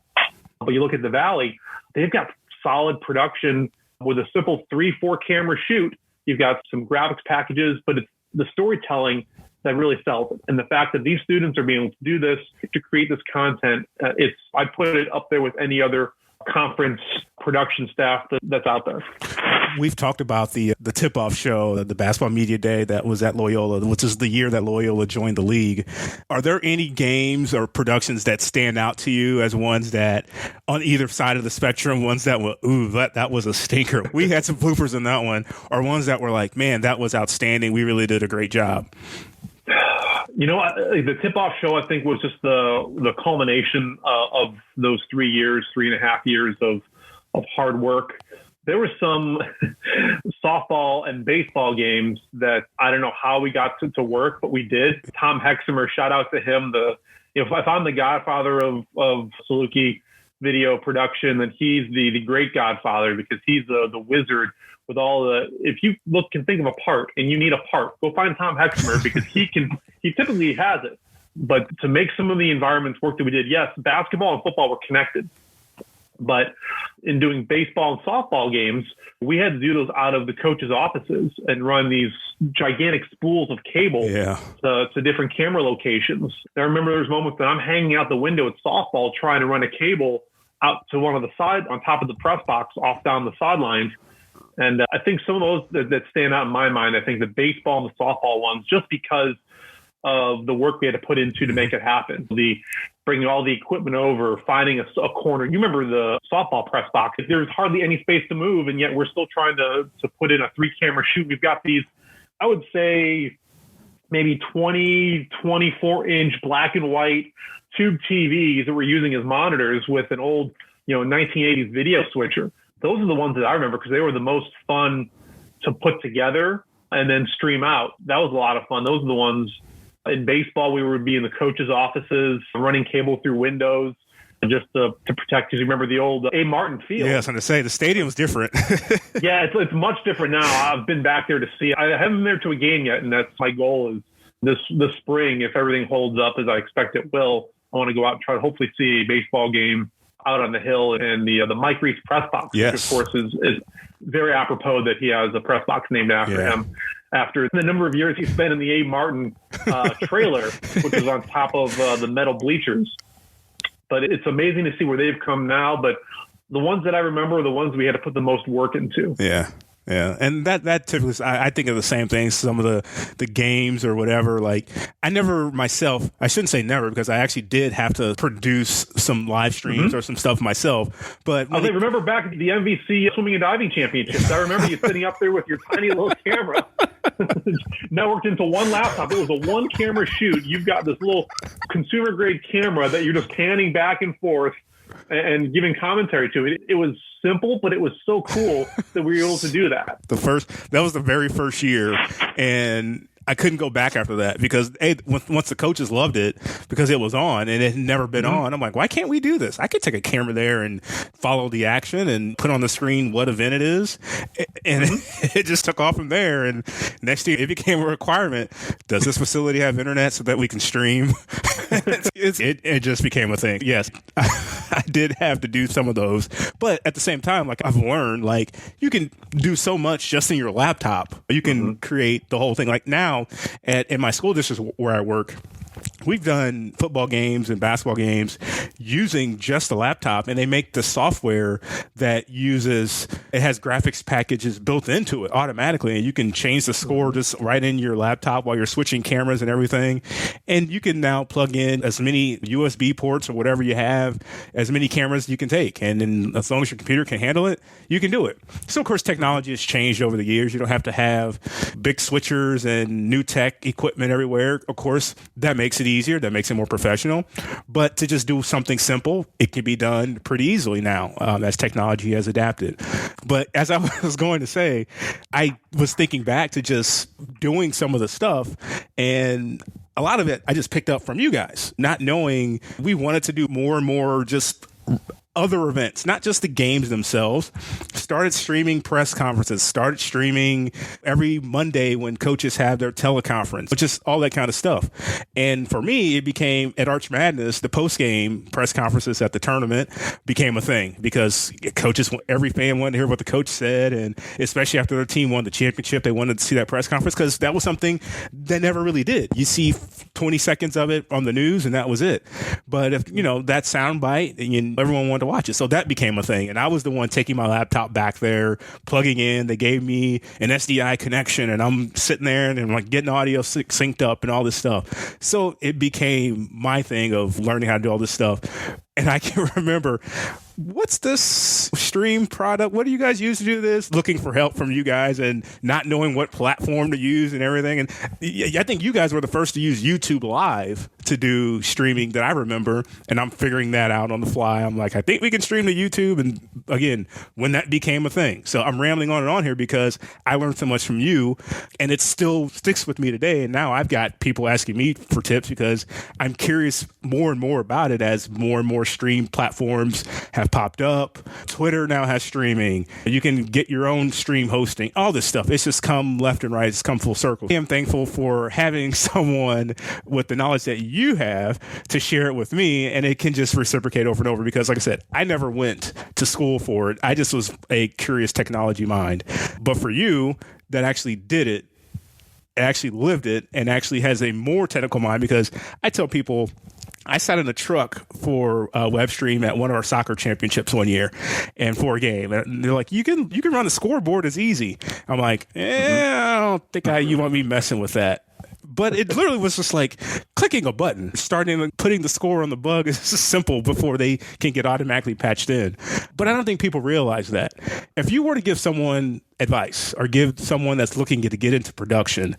but you look at the Valley, they've got solid production with a simple 3-4 camera shoot. You've got some graphics packages, but it's the storytelling that really sells it. And the fact that these students are being able to do this, to create this content, I put it up there with any other conference production staff that's out there. we've talked about the tip-off show, the basketball media day that was at Loyola, which is the year that Loyola joined the league. Are there any games or productions that stand out to you as ones that, on either side of the spectrum, ones that were, ooh, that was a stinker? We had some bloopers in that one, or ones that were like, man, that was outstanding. We really did a great job. The tip-off show, I think, was just the culmination of those 3.5 years of hard work. There were some softball and baseball games that I don't know how we got to work, but we did. Tom Hexamer, shout out to him. If I'm the godfather of Saluki video production, then he's the great godfather, because he's the wizard with all if you can think of a part and you need a part, go find Tom Hexamer, because he typically has it. But to make some of the environments work that we did, yes, basketball and football were connected. But in doing baseball and softball games, we had to do those out of the coaches' offices and run these gigantic spools of cable to different camera locations. I remember there's moments that I'm hanging out the window at softball trying to run a cable out to one of the side on top of the press box off down the sidelines. And I think some of those that stand out in my mind, I think the baseball and the softball ones, just because of the work we had to put into to make it happen. Bringing all the equipment over, finding a corner. You remember the softball press box. There's hardly any space to move, and yet we're still trying to put in a 3-camera shoot. We've got these, I would say, maybe 20, 24-inch black and white tube TVs that we're using as monitors with an old, 1980s video switcher. Those are the ones that I remember because they were the most fun to put together and then stream out. That was a lot of fun. Those are the ones. In baseball, we would be in the coaches' offices, running cable through windows just to protect. Because you remember the old A. Martin Field. Yeah, I was going to say, the stadium's different. Yeah, it's much different now. I've been back there to see it. I haven't been there to a game yet, and that's my goal is this spring, if everything holds up as I expect it will, I want to go out and try to hopefully see a baseball game out on the hill. And the Mike Reese press box, which of course is very apropos that he has a press box named after him. After the number of years he spent in the A. Martin trailer, which is on top of the metal bleachers. But it's amazing to see where they've come now. But the ones that I remember are the ones we had to put the most work into. Yeah. Yeah, and that typically, I think of the same things. Some of the games or whatever. Like, I never myself, I shouldn't say never, because I actually did have to produce some live streams or some stuff myself. But I remember back at the MVC Swimming and Diving Championships, I remember you sitting up there with your tiny little camera networked into one laptop. It was a 1-camera shoot. You've got this little consumer grade camera that you're just panning back and forth and giving commentary to it. It was simple, but it was so cool that we were able to do that. That was the very first year, and I couldn't go back after that because once the coaches loved it because it was on and it had never been on. I'm like, why can't we do this? I could take a camera there and follow the action and put on the screen what event it is. And it just took off from there. And next year it became a requirement. Does this facility have internet so that we can stream? It just became a thing. Yes, I did have to do some of those. But at the same time, like, I've learned, like, you can do so much just in your laptop. You can create the whole thing. Like, now in my school district where I work, we've done football games and basketball games using just the laptop, and they make the software that it has graphics packages built into it automatically, and you can change the score just right in your laptop while you're switching cameras and everything. And you can now plug in as many USB ports or whatever you have, as many cameras you can take. And then as long as your computer can handle it, you can do it. So, of course, technology has changed over the years. You don't have to have big switchers and new tech equipment everywhere. Of course, that makes it easier. That makes it more professional. But to just do something simple, it can be done pretty easily now as technology has adapted. But as I was going to say, I was thinking back to just doing some of the stuff, and a lot of it I just picked up from you guys, not knowing we wanted to do more and more just other events, not just the games themselves. Started streaming press conferences, started streaming every Monday when coaches have their teleconference, just all that kind of stuff. And for me, it became at Arch Madness, the post-game press conferences at the tournament became a thing because every fan wanted to hear what the coach said. And especially after their team won the championship, they wanted to see that press conference because that was something they never really did. You see 20 seconds of it on the news, and that was it. But if, that sound bite, and everyone wanted to watch it. So that became a thing. And I was the one taking my laptop back there, plugging in. They gave me an SDI connection, and I'm sitting there and I'm like getting audio synced up and all this stuff. So it became my thing of learning how to do all this stuff. And I can remember, what's this stream product? What do you guys use to do this? Looking for help from you guys and not knowing what platform to use and everything. And I think you guys were the first to use YouTube Live to do streaming that I remember. And I'm figuring that out on the fly. I'm like, I think we can stream to YouTube. And again, when that became a thing. So I'm rambling on and on here because I learned so much from you, and it still sticks with me today. And now I've got people asking me for tips because I'm curious more and more about it as more and more stream platforms have popped up. Twitter now has streaming. You can get your own stream hosting, all this stuff. It's just come left and right. It's come full circle. I'm thankful for having someone with the knowledge that you have to share it with me, and it can just reciprocate over and over because, like I said, I never went to school for it. I just was a curious technology mind. But for you that actually did it, actually lived it, and actually has a more technical mind, because I tell people, I sat in a truck for a web stream at one of our soccer championships one year, and for a game, and they're like, "You can run the scoreboard, it's easy." I'm like, I don't think you want me messing with that. But it literally was just like clicking a button, starting and putting the score on the bug is just simple before they can get automatically patched in. But I don't think people realize that. If you were to give someone advice or give someone that's looking to get into production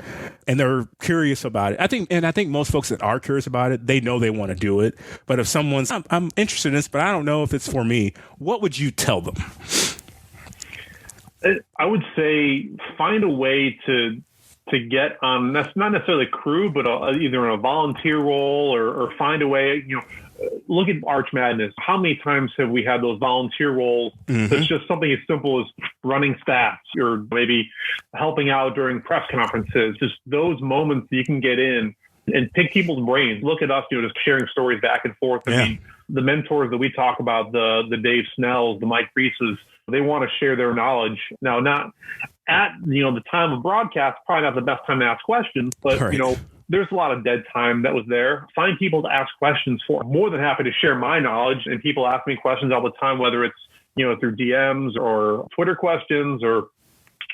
and they're curious about it, I think most folks that are curious about it, they know they want to do it. But if someone's, I'm interested in this, but I don't know if it's for me, what would you tell them? I would say find a way to get on, that's not necessarily a crew, but either in a volunteer role or find a way, look at Arch Madness. How many times have we had those volunteer roles? Mm-hmm. It's just something as simple as running stats or maybe helping out during press conferences, just those moments that you can get in and pick people's brains. Look at us, just sharing stories back and forth. I mean, the mentors that we talk about, the Dave Snells, the Mike Reeses, they want to share their knowledge. Now, not at, the time of broadcast, probably not the best time to ask questions, but, right. There's a lot of dead time that was there. Find people to ask questions for. I'm more than happy to share my knowledge, and people ask me questions all the time, whether it's, through DMs or Twitter questions or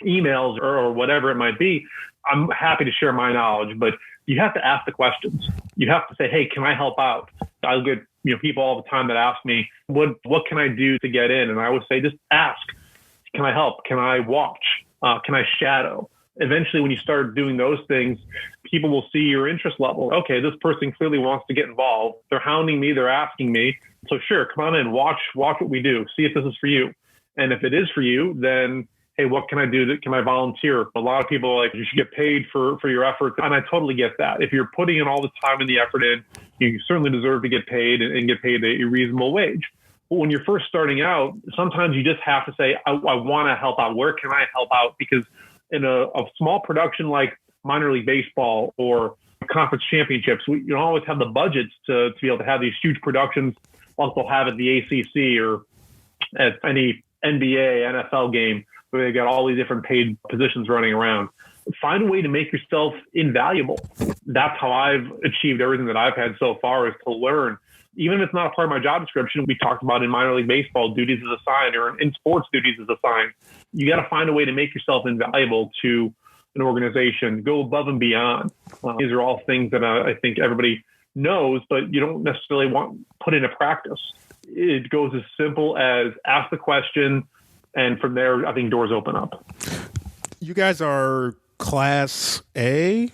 emails or whatever it might be. I'm happy to share my knowledge, but you have to ask the questions. You have to say, hey, can I help out? I'll get people all the time that ask me, what can I do to get in? And I would say, just ask. Can I help? Can I watch? Can I shadow? Eventually, when you start doing those things, people will see your interest level. Okay, this person clearly wants to get involved. They're hounding me. They're asking me. So sure, come on in, watch what we do. See if this is for you. And if it is for you, then, hey, what can I do? Can I volunteer? A lot of people are like, you should get paid for your efforts. And I totally get that. If you're putting in all the time and the effort in, you certainly deserve to get paid and get paid a reasonable wage. But when you're first starting out, sometimes you just have to say, I want to help out. Where can I help out? Because in a small production like minor league baseball or conference championships, you don't always have the budgets to be able to have these huge productions like they'll have at the ACC or at any NBA, NFL game where they got all these different paid positions running around. Find a way to make yourself invaluable. That's how I've achieved everything that I've had so far, is to learn. Even if it's not a part of my job description, we talked about in minor league baseball, duties as assigned, or in sports, duties as assigned. You got to find a way to make yourself invaluable to an organization, go above and beyond. These are all things that I think everybody knows, but you don't necessarily put into practice. It goes as simple as ask the question, and from there, I think doors open up. You guys are Class A?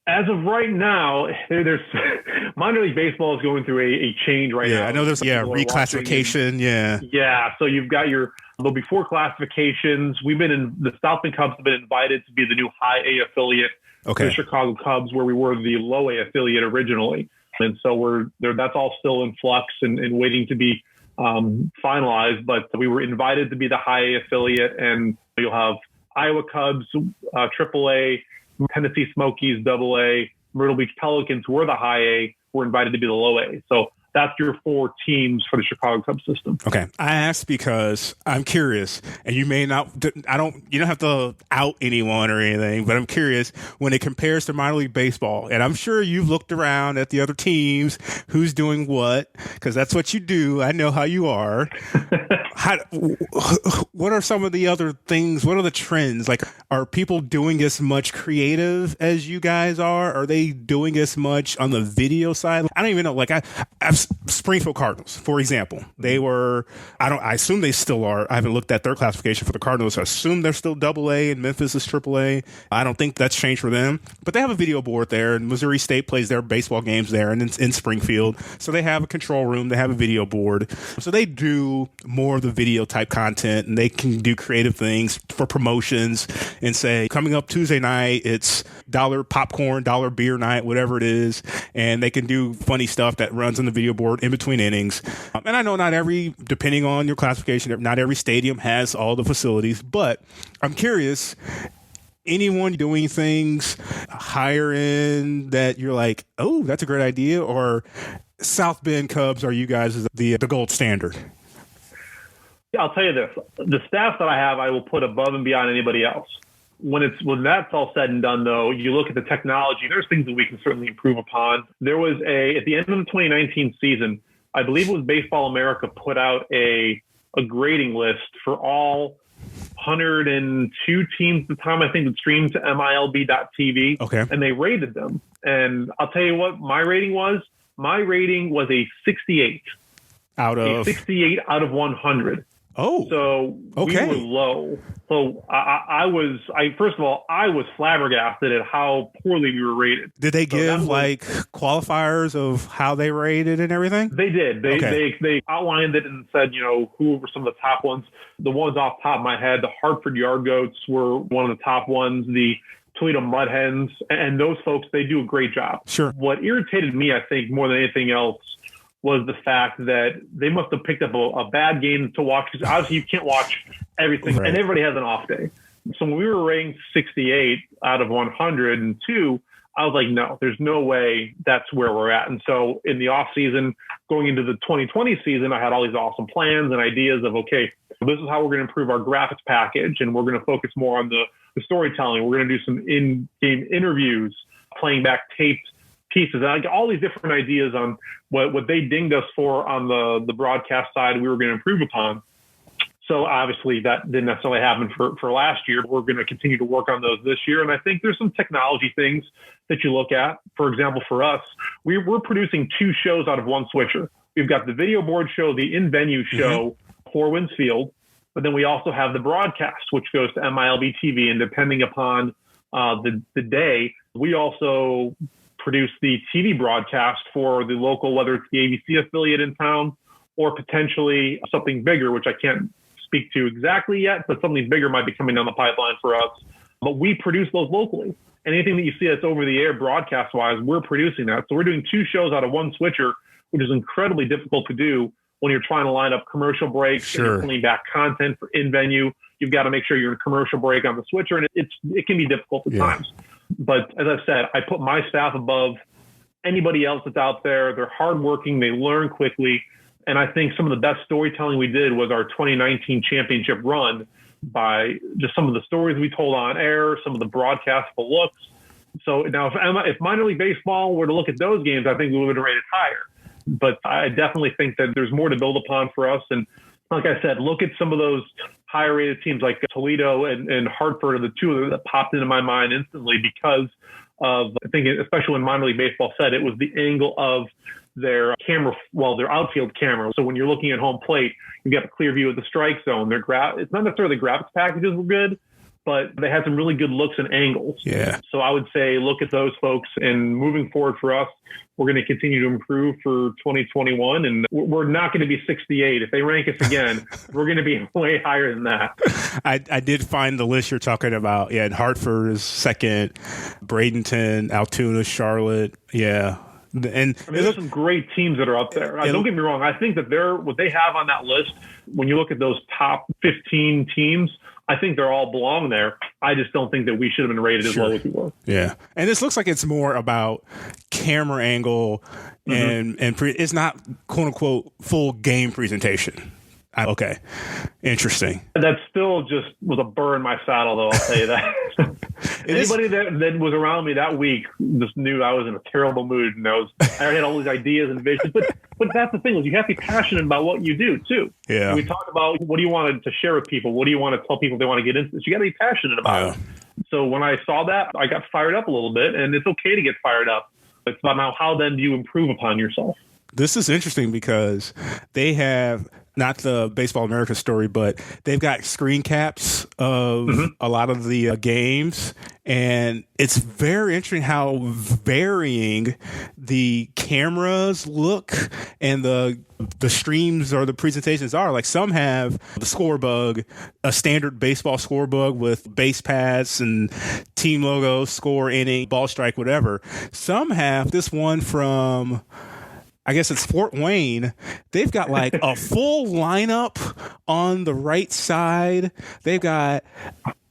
As of right now, there's minor league baseball is going through a change right now. Yeah, I know there's reclassification. Yeah. So you've got there'll be 4 classifications. The South Bend Cubs have been invited to be the new high A affiliate. Okay. The Chicago Cubs, where we were the low A affiliate originally. And so that's all still in flux and waiting to be finalized. But we were invited to be the high A affiliate, and you'll have Iowa Cubs, AAA, Tennessee Smokies, AA, Myrtle Beach Pelicans, who were the high A, were invited to be the low A. So That's your 4 teams for the Chicago Cubs system. Okay. I asked because I'm curious, and you may not, you don't have to out anyone or anything, but I'm curious when it compares to minor league baseball. And I'm sure you've looked around at the other teams, who's doing what, because that's what you do. I know how you are. What are some of the other things? What are the trends? Like, are people doing as much creative as you guys are? Are they doing as much on the video side? I don't even know. Like, I've Springfield Cardinals, for example. They were, I assume they still are. I haven't looked at their classification for the Cardinals. I assume they're still AA and Memphis is AAA. I don't think that's changed for them. But they have a video board there, and Missouri State plays their baseball games there and in Springfield. So they have a control room. They have a video board. So they do more of the video type content, and they can do creative things for promotions and say, coming up Tuesday night, it's $1 popcorn, $1 beer night, whatever it is. And they can do funny stuff that runs on the video board in between innings. And I know depending on your classification, not every stadium has all the facilities, but I'm curious, anyone doing things higher end that you're like, oh, that's a great idea? Or South Bend Cubs, are you guys the gold standard? I'll tell you this, the staff that I have, I will put above and beyond anybody else. When that's all said and done, though, you look at the technology, there's things that we can certainly improve upon. There was at the end of the 2019 season, I believe it was Baseball America put out a grading list for all 102 teams at the time, I think, that streamed to MILB.TV. Okay. And they rated them. And I'll tell you what my rating was. My rating was a 68. A 68 out of 100. Oh, so okay. We were low. So I was first of all, I was flabbergasted at how poorly we were rated. Did they give qualifiers of how they rated and everything? They did. They outlined it and said, who were some of the top ones. The ones off the top of my head, the Hartford Yard Goats were one of the top ones. The Toledo Mud Hens, and those folks, they do a great job. Sure. What irritated me, I think, more than anything else, was the fact that they must have picked up a bad game to watch, because obviously you can't watch everything, right. And everybody has an off day. So when we were ranked 68 out of 102, I was like, no, there's no way that's where we're at. And so in the off season, going into the 2020 season, I had all these awesome plans and ideas of, okay, this is how we're going to improve our graphics package, and we're going to focus more on the storytelling. We're going to do some in-game interviews, playing back taped pieces. And I got all these different ideas on what they dinged us for on the broadcast side we were going to improve upon. So obviously that didn't necessarily happen for last year. We're going to continue to work on those this year. And I think there's some technology things that you look at. For example, for us, we're producing 2 shows out of 1 switcher. We've got the video board show, the in-venue show, 4 Winds Field, but then we also have the broadcast, which goes to MILB TV. And depending upon the day, we also produce the TV broadcast for the local, whether it's the ABC affiliate in town or potentially something bigger, which I can't speak to exactly yet, but something bigger might be coming down the pipeline for us. But we produce those locally. Anything that you see that's over the air broadcast-wise, we're producing that. So we're doing 2 shows out of 1 switcher, which is incredibly difficult to do when you're trying to line up commercial breaks. Sure. And you're pulling back content for in-venue. You've got to make sure you're in a commercial break on the switcher, and it can be difficult at times. But as I said, I put my staff above anybody else that's out there. They're hardworking. They learn quickly. And I think some of the best storytelling we did was our 2019 championship run, by just some of the stories we told on air, some of the broadcastable looks. So now if minor league baseball were to look at those games, I think we would have rated higher. But I definitely think that there's more to build upon for us. And like I said, look at some of those higher rated teams like Toledo and Hartford are the 2 that popped into my mind instantly because of, I think, especially when minor league baseball said it was the angle of their camera, their outfield camera. So when you're looking at home plate, you've got a clear view of the strike zone. It's not necessarily the graphics packages were good, but they had some really good looks and angles. Yeah. So I would say look at those folks, and moving forward for us, we're going to continue to improve for 2021, and we're not going to be 68. If they rank us again, we're going to be way higher than that. I did find the list you're talking about. Yeah, Hartford is second, Bradenton, Altoona, Charlotte. Yeah. And there's some great teams that are up there. Don't get me wrong. I think that what they have on that list, when you look at those top 15 teams, I think they're all belong there. I just don't think that we should have been rated as low as we were. Yeah. And this looks like it's more about camera angle and it's not quote unquote full game presentation. Okay. Interesting. That still just was a burr in my saddle, though. I'll tell you that. Anybody that was around me that week just knew I was in a terrible mood, and I had all these ideas and visions. But that's the thing, is you have to be passionate about what you do too. Yeah. We talked about what do you want to share with people? What do you want to tell people if they want to get into this? You got to be passionate about it. So when I saw that, I got fired up a little bit, and it's okay to get fired up. It's about now how then do you improve upon yourself? This is interesting because they have not the Baseball America story, but they've got screen caps of a lot of the games. And it's very interesting how varying the cameras look and the streams or the presentations are. Like some have the score bug, a standard baseball score bug with base paths and team logos, score, inning, ball strike, whatever. Some have this one from, I guess it's Fort Wayne. They've got like a full lineup on the right side. They've got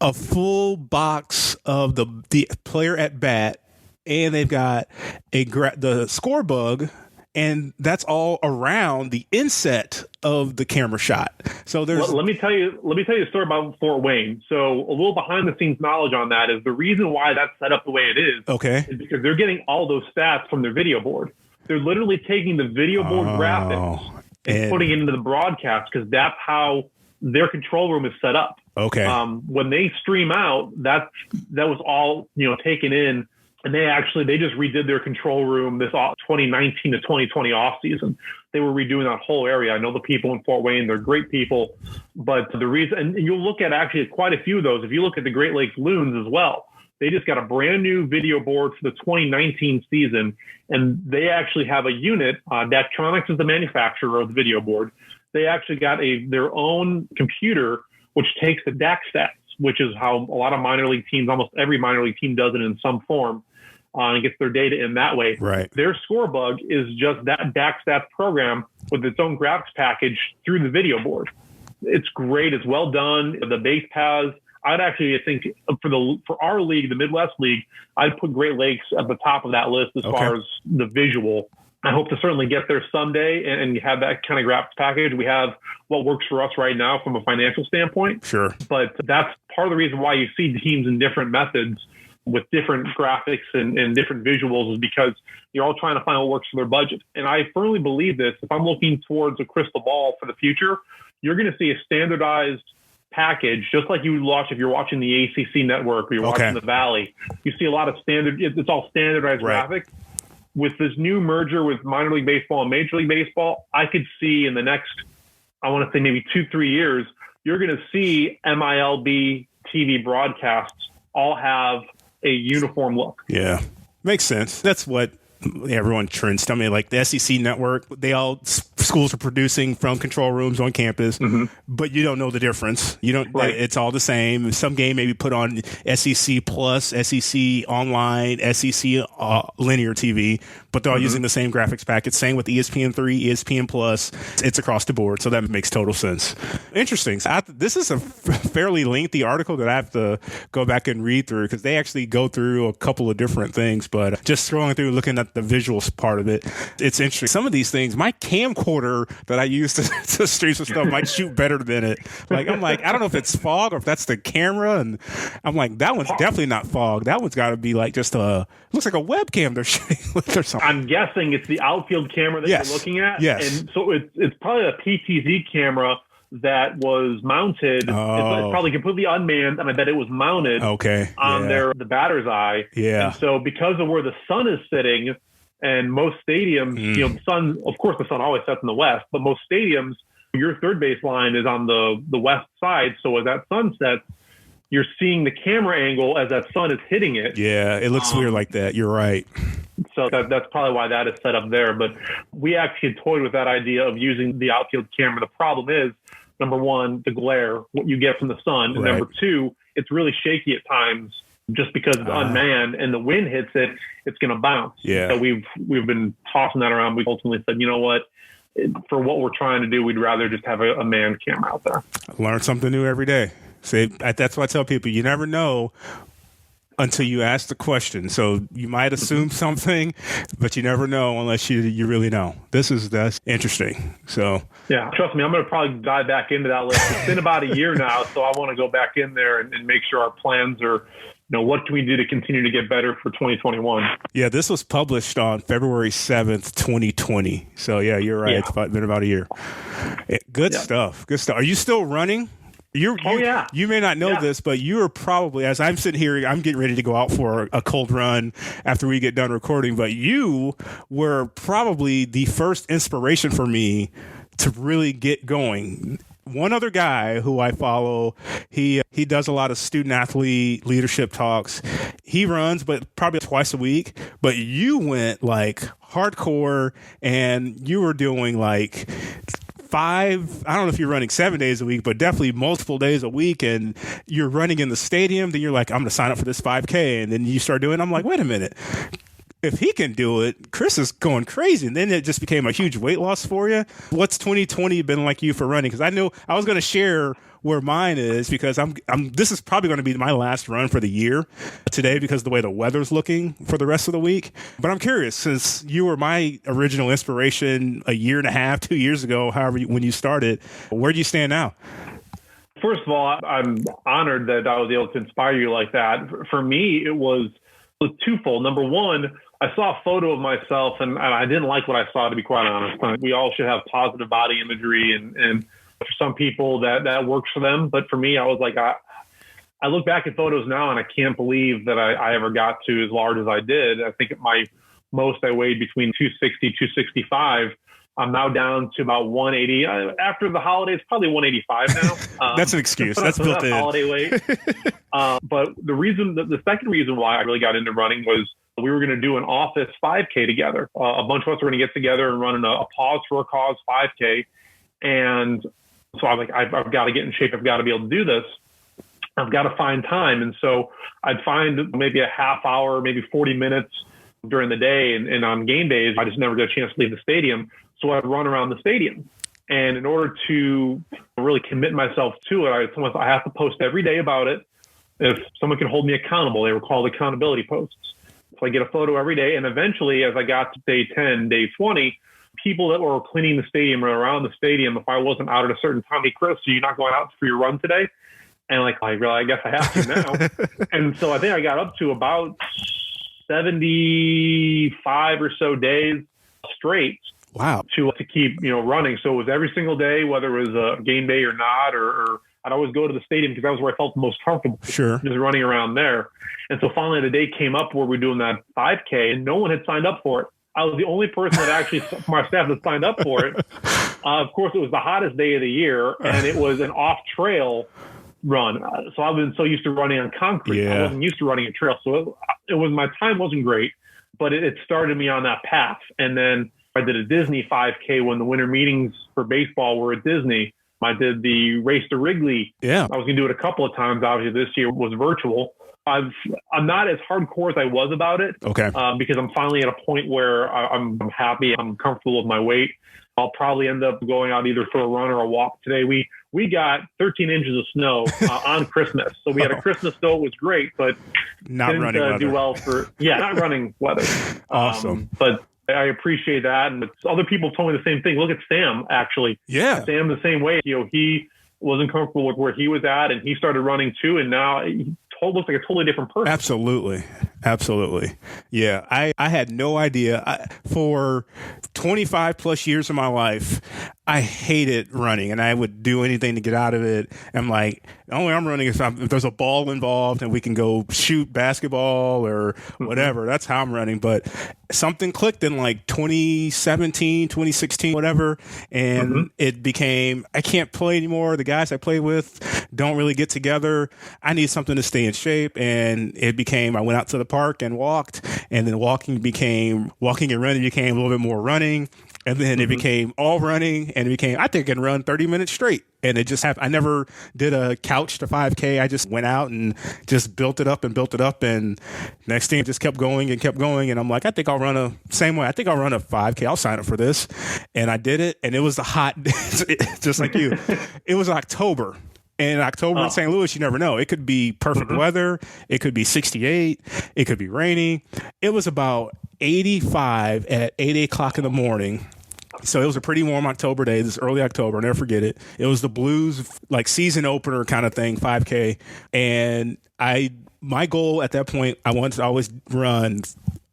a full box of the player at bat, and they've got the score bug, and that's all around the inset of the camera shot. So there's. Let me tell you a story about Fort Wayne. So a little behind the scenes knowledge on that is the reason why that's set up the way it is. Okay. Is because they're getting all those stats from their video board. They're literally taking the video board graphics and putting it into the broadcast because that's how their control room is set up. Okay. When they stream out, that was all taken in, and they just redid their control room this 2019 to 2020 off season. They were redoing that whole area. I know the people in Fort Wayne; they're great people. But the reason, and you'll look at actually quite a few of those. If you look at the Great Lakes Loons as well. They just got a brand new video board for the 2019 season, and they actually have a unit. Daktronics is the manufacturer of the video board. They actually got their own computer, which takes the DAC stats, which is how a lot of minor league teams, almost every minor league team does it in some form, and gets their data in that way. Right. Their score bug is just that DAC stats program with its own graphics package through the video board. It's great. It's well done. The base paths. I'd actually, I think, for our league, the Midwest League, I'd put Great Lakes at the top of that list as far as the visual. I hope to certainly get there someday and have that kind of graphics package. We have what works for us right now from a financial standpoint. Sure. But that's part of the reason why you see teams in different methods with different graphics and different visuals is because you're all trying to find what works for their budget. And I firmly believe this. If I'm looking towards a crystal ball for the future, you're going to see a standardized package, just like you would watch if you're watching the ACC network or you're watching the Valley. You see a lot of it's all standardized graphics. With this new merger with minor league baseball and major league baseball, I could see in the next, I want to say maybe 2-3 years, you're going to see MILB TV broadcasts all have a uniform look. Yeah, makes sense. That's what everyone trends. I mean, like the SEC network, schools are producing from control rooms on campus, but you don't know the difference. You don't. Right. It's all the same. Some game maybe put on SEC Plus, SEC Online, SEC linear TV, but they're all using the same graphics package. Same with ESPN3, ESPN Plus. It's across the board, so that makes total sense. Interesting. This is a fairly lengthy article that I have to go back and read through because they actually go through a couple of different things, but just scrolling through, looking at the visuals part of it, it's interesting. Some of these things, my camcorder that I use to stream some stuff might shoot better than it. Like, I'm like, I don't know if it's fog or if that's the camera, and I'm like, that one's definitely not fog. That one's got to be like just looks like a webcam they're shooting with or something. I'm guessing it's the outfield camera that you're looking at. Yes. And so it's probably a PTZ camera that was mounted. It's probably completely unmanned, and I bet it was mounted on the batter's eye. Yeah. And so because of where the sun is sitting, and most stadiums, the sun, of course, the sun always sets in the west, but most stadiums, your third base line is on the west side. So as that sun sets, you're seeing the camera angle as that sun is hitting it. Yeah, it looks weird like that. You're right. So that's probably why that is set up there. But we actually toyed with that idea of using the outfield camera. The problem is, number one, the glare, what you get from the sun. And number two, it's really shaky at times just because it's unmanned and the wind hits it, it's going to bounce. Yeah. So we've been tossing that around. We ultimately said, you know what? For what we're trying to do, we'd rather just have a manned camera out there. Learn something new every day. See, that's what I tell people. You never know until you ask the question. So you might assume something, but you never know unless you really know. That's interesting. So yeah, trust me, I'm going to probably dive back into that list. It's been about a year now, so I want to go back in there and make sure our plans are, what can we do to continue to get better for 2021? Yeah, this was published on February 7th, 2020. So yeah, you're right. Yeah. It's been about a year. Good stuff. Good stuff. Are you still running? You may not know this, but you are probably, as I'm sitting here, I'm getting ready to go out for a cold run after we get done recording, but you were probably the first inspiration for me to really get going. One other guy who I follow, he does a lot of student athlete leadership talks. He runs, but probably twice a week. But you went like hardcore, and you were doing like I don't know if you're running 7 days a week, but definitely multiple days a week, and you're running in the stadium. Then you're like, I'm going to sign up for this 5K. And then you start doing it. I'm like, wait a minute. If he can do it, Chris is going crazy. And then it just became a huge weight loss for you. What's 2020 been like you for running? Because I know I was going to share where mine is, because this is probably going to be my last run for the year today because of the way the weather's looking for the rest of the week. But I'm curious, since you were my original inspiration a year and a half, 2 years ago, when you started, where do you stand now? First of all, I'm honored that I was able to inspire you like that. For me, it was twofold. Number one, I saw a photo of myself and I didn't like what I saw, to be quite honest. We all should have positive body imagery, and for some people that works for them. But for me, I was like, I look back at photos now and I can't believe that I ever got to as large as I did. I think at my most I weighed between 260, 265. I'm now down to about 180. After the holidays, probably 185 now. That's an excuse. That's built in. Holiday weight. But the second reason why I really got into running was we were going to do an office 5K together. A bunch of us were going to get together and run a Pause for a Cause 5K. And so I'm like, I've got to get in shape. I've got to be able to do this. I've got to find time. And so I'd find maybe a half hour, maybe 40 minutes during the day. And on game days, I just never get a chance to leave the stadium. So I'd run around the stadium. And in order to really commit myself to it, I have to post every day about it. If someone can hold me accountable, they were called accountability posts. So I get a photo every day. And eventually, as I got to day 10, day 20, people that were cleaning the stadium or around the stadium, if I wasn't out at a certain time, hey, Chris, are you not going out for your run today? And like, I guess I have to now. And so I think I got up to about 75 or so days straight. Wow. To keep, running. So it was every single day, whether it was a game day or not, or I'd always go to the stadium because that was where I felt the most comfortable. Sure. Just running around there. And so finally the day came up where we're doing that 5K and no one had signed up for it. I was the only person that actually, from our staff, that signed up for it. Of course, it was the hottest day of the year, and it was an off-trail run. So I've been so used to running on concrete. Yeah. I wasn't used to running a trail. So it was, my time wasn't great, but it started me on that path. And then I did a Disney 5K when the winter meetings for baseball were at Disney. I did the Race to Wrigley. Yeah. I was going to do it a couple of times. Obviously, this year was virtual. I'm not as hardcore as I was about it. Okay. Because I'm finally at a point where I'm happy. I'm comfortable with my weight. I'll probably end up going out either for a run or a walk today. We got 13 inches of snow on Christmas. So we had a Christmas snow. It was great, but not running weather. Do well for, not running weather. Awesome. But I appreciate that. And other people told me the same thing. Look at Sam, actually. Yeah. Sam the same way. He wasn't comfortable with where he was at, and he started running too. And now he looks like a totally different person. Absolutely. Yeah. I had no idea. For 25 plus years of my life, I hated running, and I would do anything to get out of it. I'm like, the only way I'm running is if there's a ball involved and we can go shoot basketball or whatever. Mm-hmm. That's how I'm running. But something clicked in like 2017, 2016, whatever. And it became, I can't play anymore. The guys I play with don't really get together. I need something to stay in shape. And it became, I went out to the park and walked, and then walking and running became a little bit more running. And then it became all running, and it became, I think I can run 30 minutes straight. And it just happened. I never did a couch to 5K. I just went out and just built it up. And next thing, it just kept going. And I'm like, I think I'll run a 5K. I'll sign up for this. And I did it. And it was just like you. It was October. And in October in St. Louis, you never know. It could be perfect weather. It could be 68. It could be rainy. It was about 85 at 8 o'clock in the morning. So it was a pretty warm October day, this early October. I'll never forget it. It was the Blues like season opener kind of thing, 5K. And my goal at that point, I wanted to always run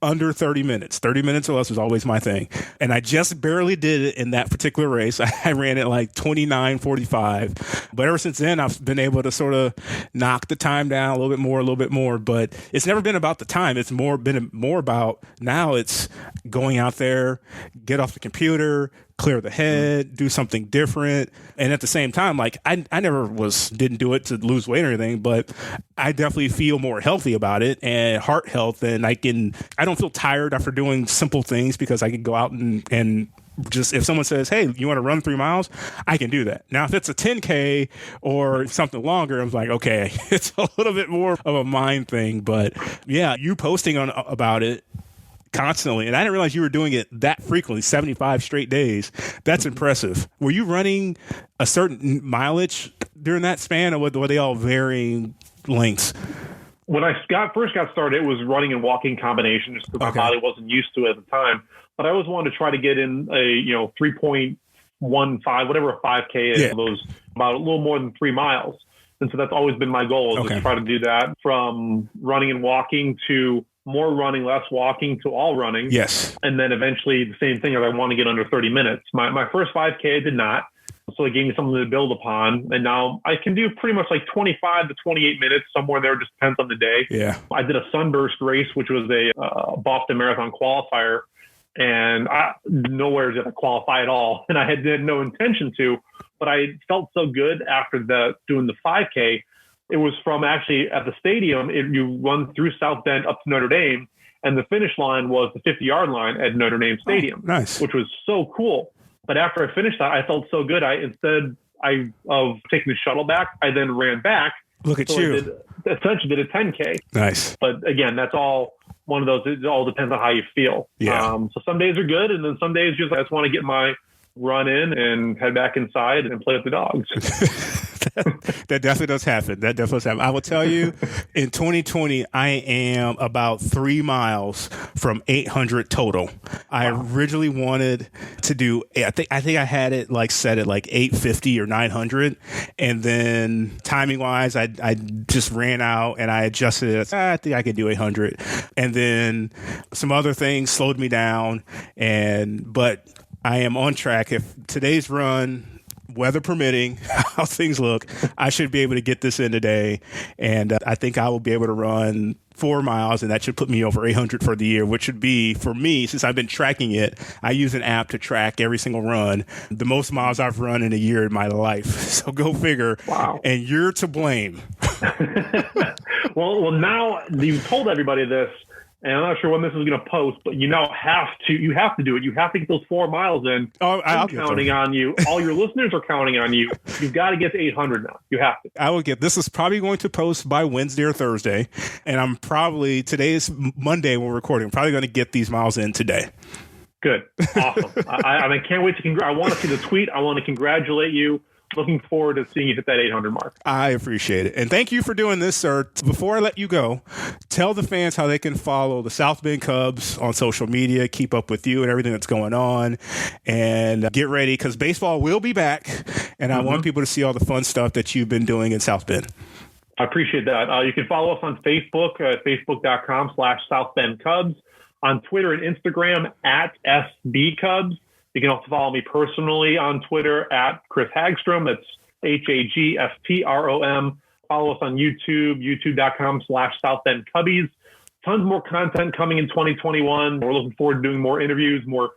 under 30 minutes. 30 minutes or less was always my thing. And I just barely did it in that particular race. I ran it like 29:45. But ever since then, I've been able to sort of knock the time down a little bit more. But it's never been about the time. It's been more about now it's going out there, get off the computer, clear the head, do something different. And at the same time, like I never didn't do it to lose weight or anything, but I definitely feel more healthy about it and heart health. And I don't feel tired after doing simple things because I can go out and just, if someone says, hey, you want to run 3 miles, I can do that. Now, if it's a 10K or something longer, I'm like, okay, it's a little bit more of a mind thing. But yeah, you posting about it constantly, and I didn't realize you were doing it that frequently, 75 straight days. That's impressive. Were you running a certain mileage during that span, or were they all varying lengths? When I first got started, it was running and walking combination, just because my body wasn't used to it at the time. But I always wanted to try to get in a 3.15, whatever a 5K is, those about a little more than 3 miles. And so that's always been my goal, is to try to do that, from running and walking to more running, less walking, to all running. Yes. And then eventually the same thing, if I want to get under 30 minutes. My first 5K I did not. So it gave me something to build upon. And now I can do pretty much like 25 to 28 minutes, somewhere there, just depends on the day. Yeah. I did a sunburst race, which was a Boston Marathon qualifier. And nowhere did I qualify at all. And I had no intention to, but I felt so good after doing the 5K. It was from actually at the stadium, you run through South Bend up to Notre Dame, and the finish line was the 50-yard line at Notre Dame Stadium, nice, which was so cool. But after I finished that, I felt so good. Instead of taking the shuttle back, I then ran back. Look at you. Essentially did a 10K. Nice. But again, that's all one of those. It all depends on how you feel. Yeah. So some days are good, and then some days I just want to get my run in and head back inside and play with the dogs. That definitely does happen. I will tell you, in 2020, I am about 3 miles from 800 total. I originally wanted to do, I think I had it set at 850 or 900. And then timing wise, I just ran out and I adjusted it. I think I could do 800. And then some other things slowed me down. But I am on track. If today's run, weather permitting, how things look, I should be able to get this in today. And I think I will be able to run 4 miles, and that should put me over 800 for the year, which would be, for me, since I've been tracking it, I use an app to track every single run, the most miles I've run in a year in my life. So go figure. Wow. And you're to blame. Well, now you've told everybody this, and I'm not sure when this is going to post, but you have to do it. You have to get those 4 miles in. Oh, I'm counting on you. All your listeners are counting on you. You've got to get to 800 now. You have to. I will get, this is probably going to post by Wednesday or Thursday. And today is Monday when we're recording. I'm probably going to get these miles in today. Good. Awesome. I can't wait I want to see the tweet. I want to congratulate you. Looking forward to seeing you hit that 800 mark. I appreciate it. And thank you for doing this, sir. Before I let you go, tell the fans how they can follow the South Bend Cubs on social media, keep up with you and everything that's going on, and get ready because baseball will be back. And I want people to see all the fun stuff that you've been doing in South Bend. I appreciate that. You can follow us on Facebook at facebook.com/South Bend Cubs, on Twitter and Instagram at SB Cubs. You can also follow me personally on Twitter at Chris Hagstrom. That's Hagstrom. Follow us on YouTube, youtube.com/South Bend Cubbies. Tons more content coming in 2021. We're looking forward to doing more interviews, more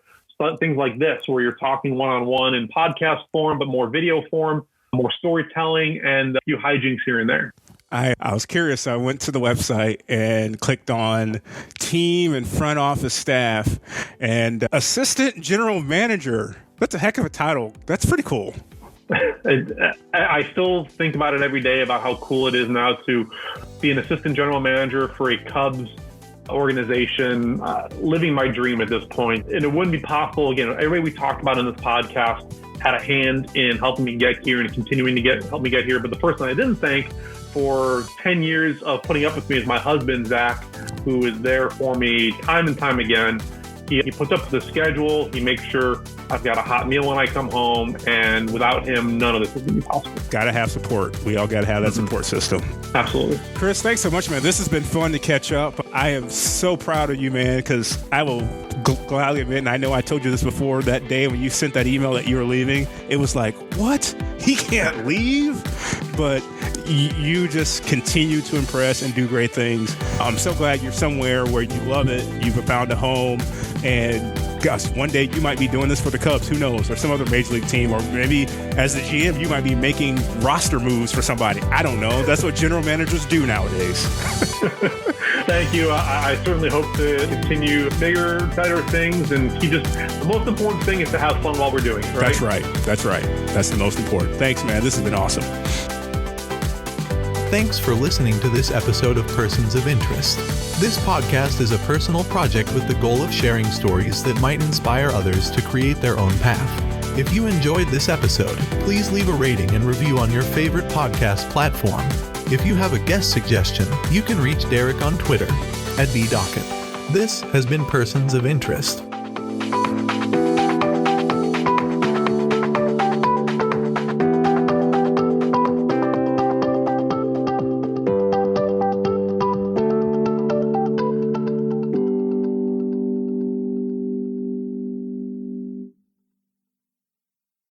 things like this, where you're talking one-on-one in podcast form, but more video form, more storytelling, and a few hijinks here and there. I was curious. I went to the website and clicked on team and front office staff and assistant general manager. That's a heck of a title. That's pretty cool. I still think about it every day about how cool it is now to be an assistant general manager for a Cubs organization, living my dream at this point. And it wouldn't be possible, again, everybody we talked about in this podcast had a hand in helping me get here and continuing to help me get here. But the person I didn't thank for 10 years of putting up with me is my husband, Zach, who is there for me time and time again. He puts up the schedule. He makes sure I've got a hot meal when I come home. And without him, none of this would be possible. Got to have support. We all got to have that support system. Absolutely. Chris, thanks so much, man. This has been fun to catch up. I am so proud of you, man, because I will gladly admit, and I know I told you this before, that day when you sent that email that you were leaving, it was like, what? He can't leave? But you just continue to impress and do great things. I'm so glad you're somewhere where you love it. You've found a home. And gosh, one day you might be doing this for the Cubs, who knows, or some other major league team, or maybe as the GM, you might be making roster moves for somebody. I don't know. That's what general managers do nowadays. Thank you. I certainly hope to continue bigger, better things. And the most important thing is to have fun while we're doing it, right? That's right. That's right. That's the most important. Thanks, man. This has been awesome. Thanks for listening to this episode of Persons of Interest. This podcast is a personal project with the goal of sharing stories that might inspire others to create their own path. If you enjoyed this episode, please leave a rating and review on your favorite podcast platform. If you have a guest suggestion, you can reach Derek on Twitter @bdockett. This has been Persons of Interest.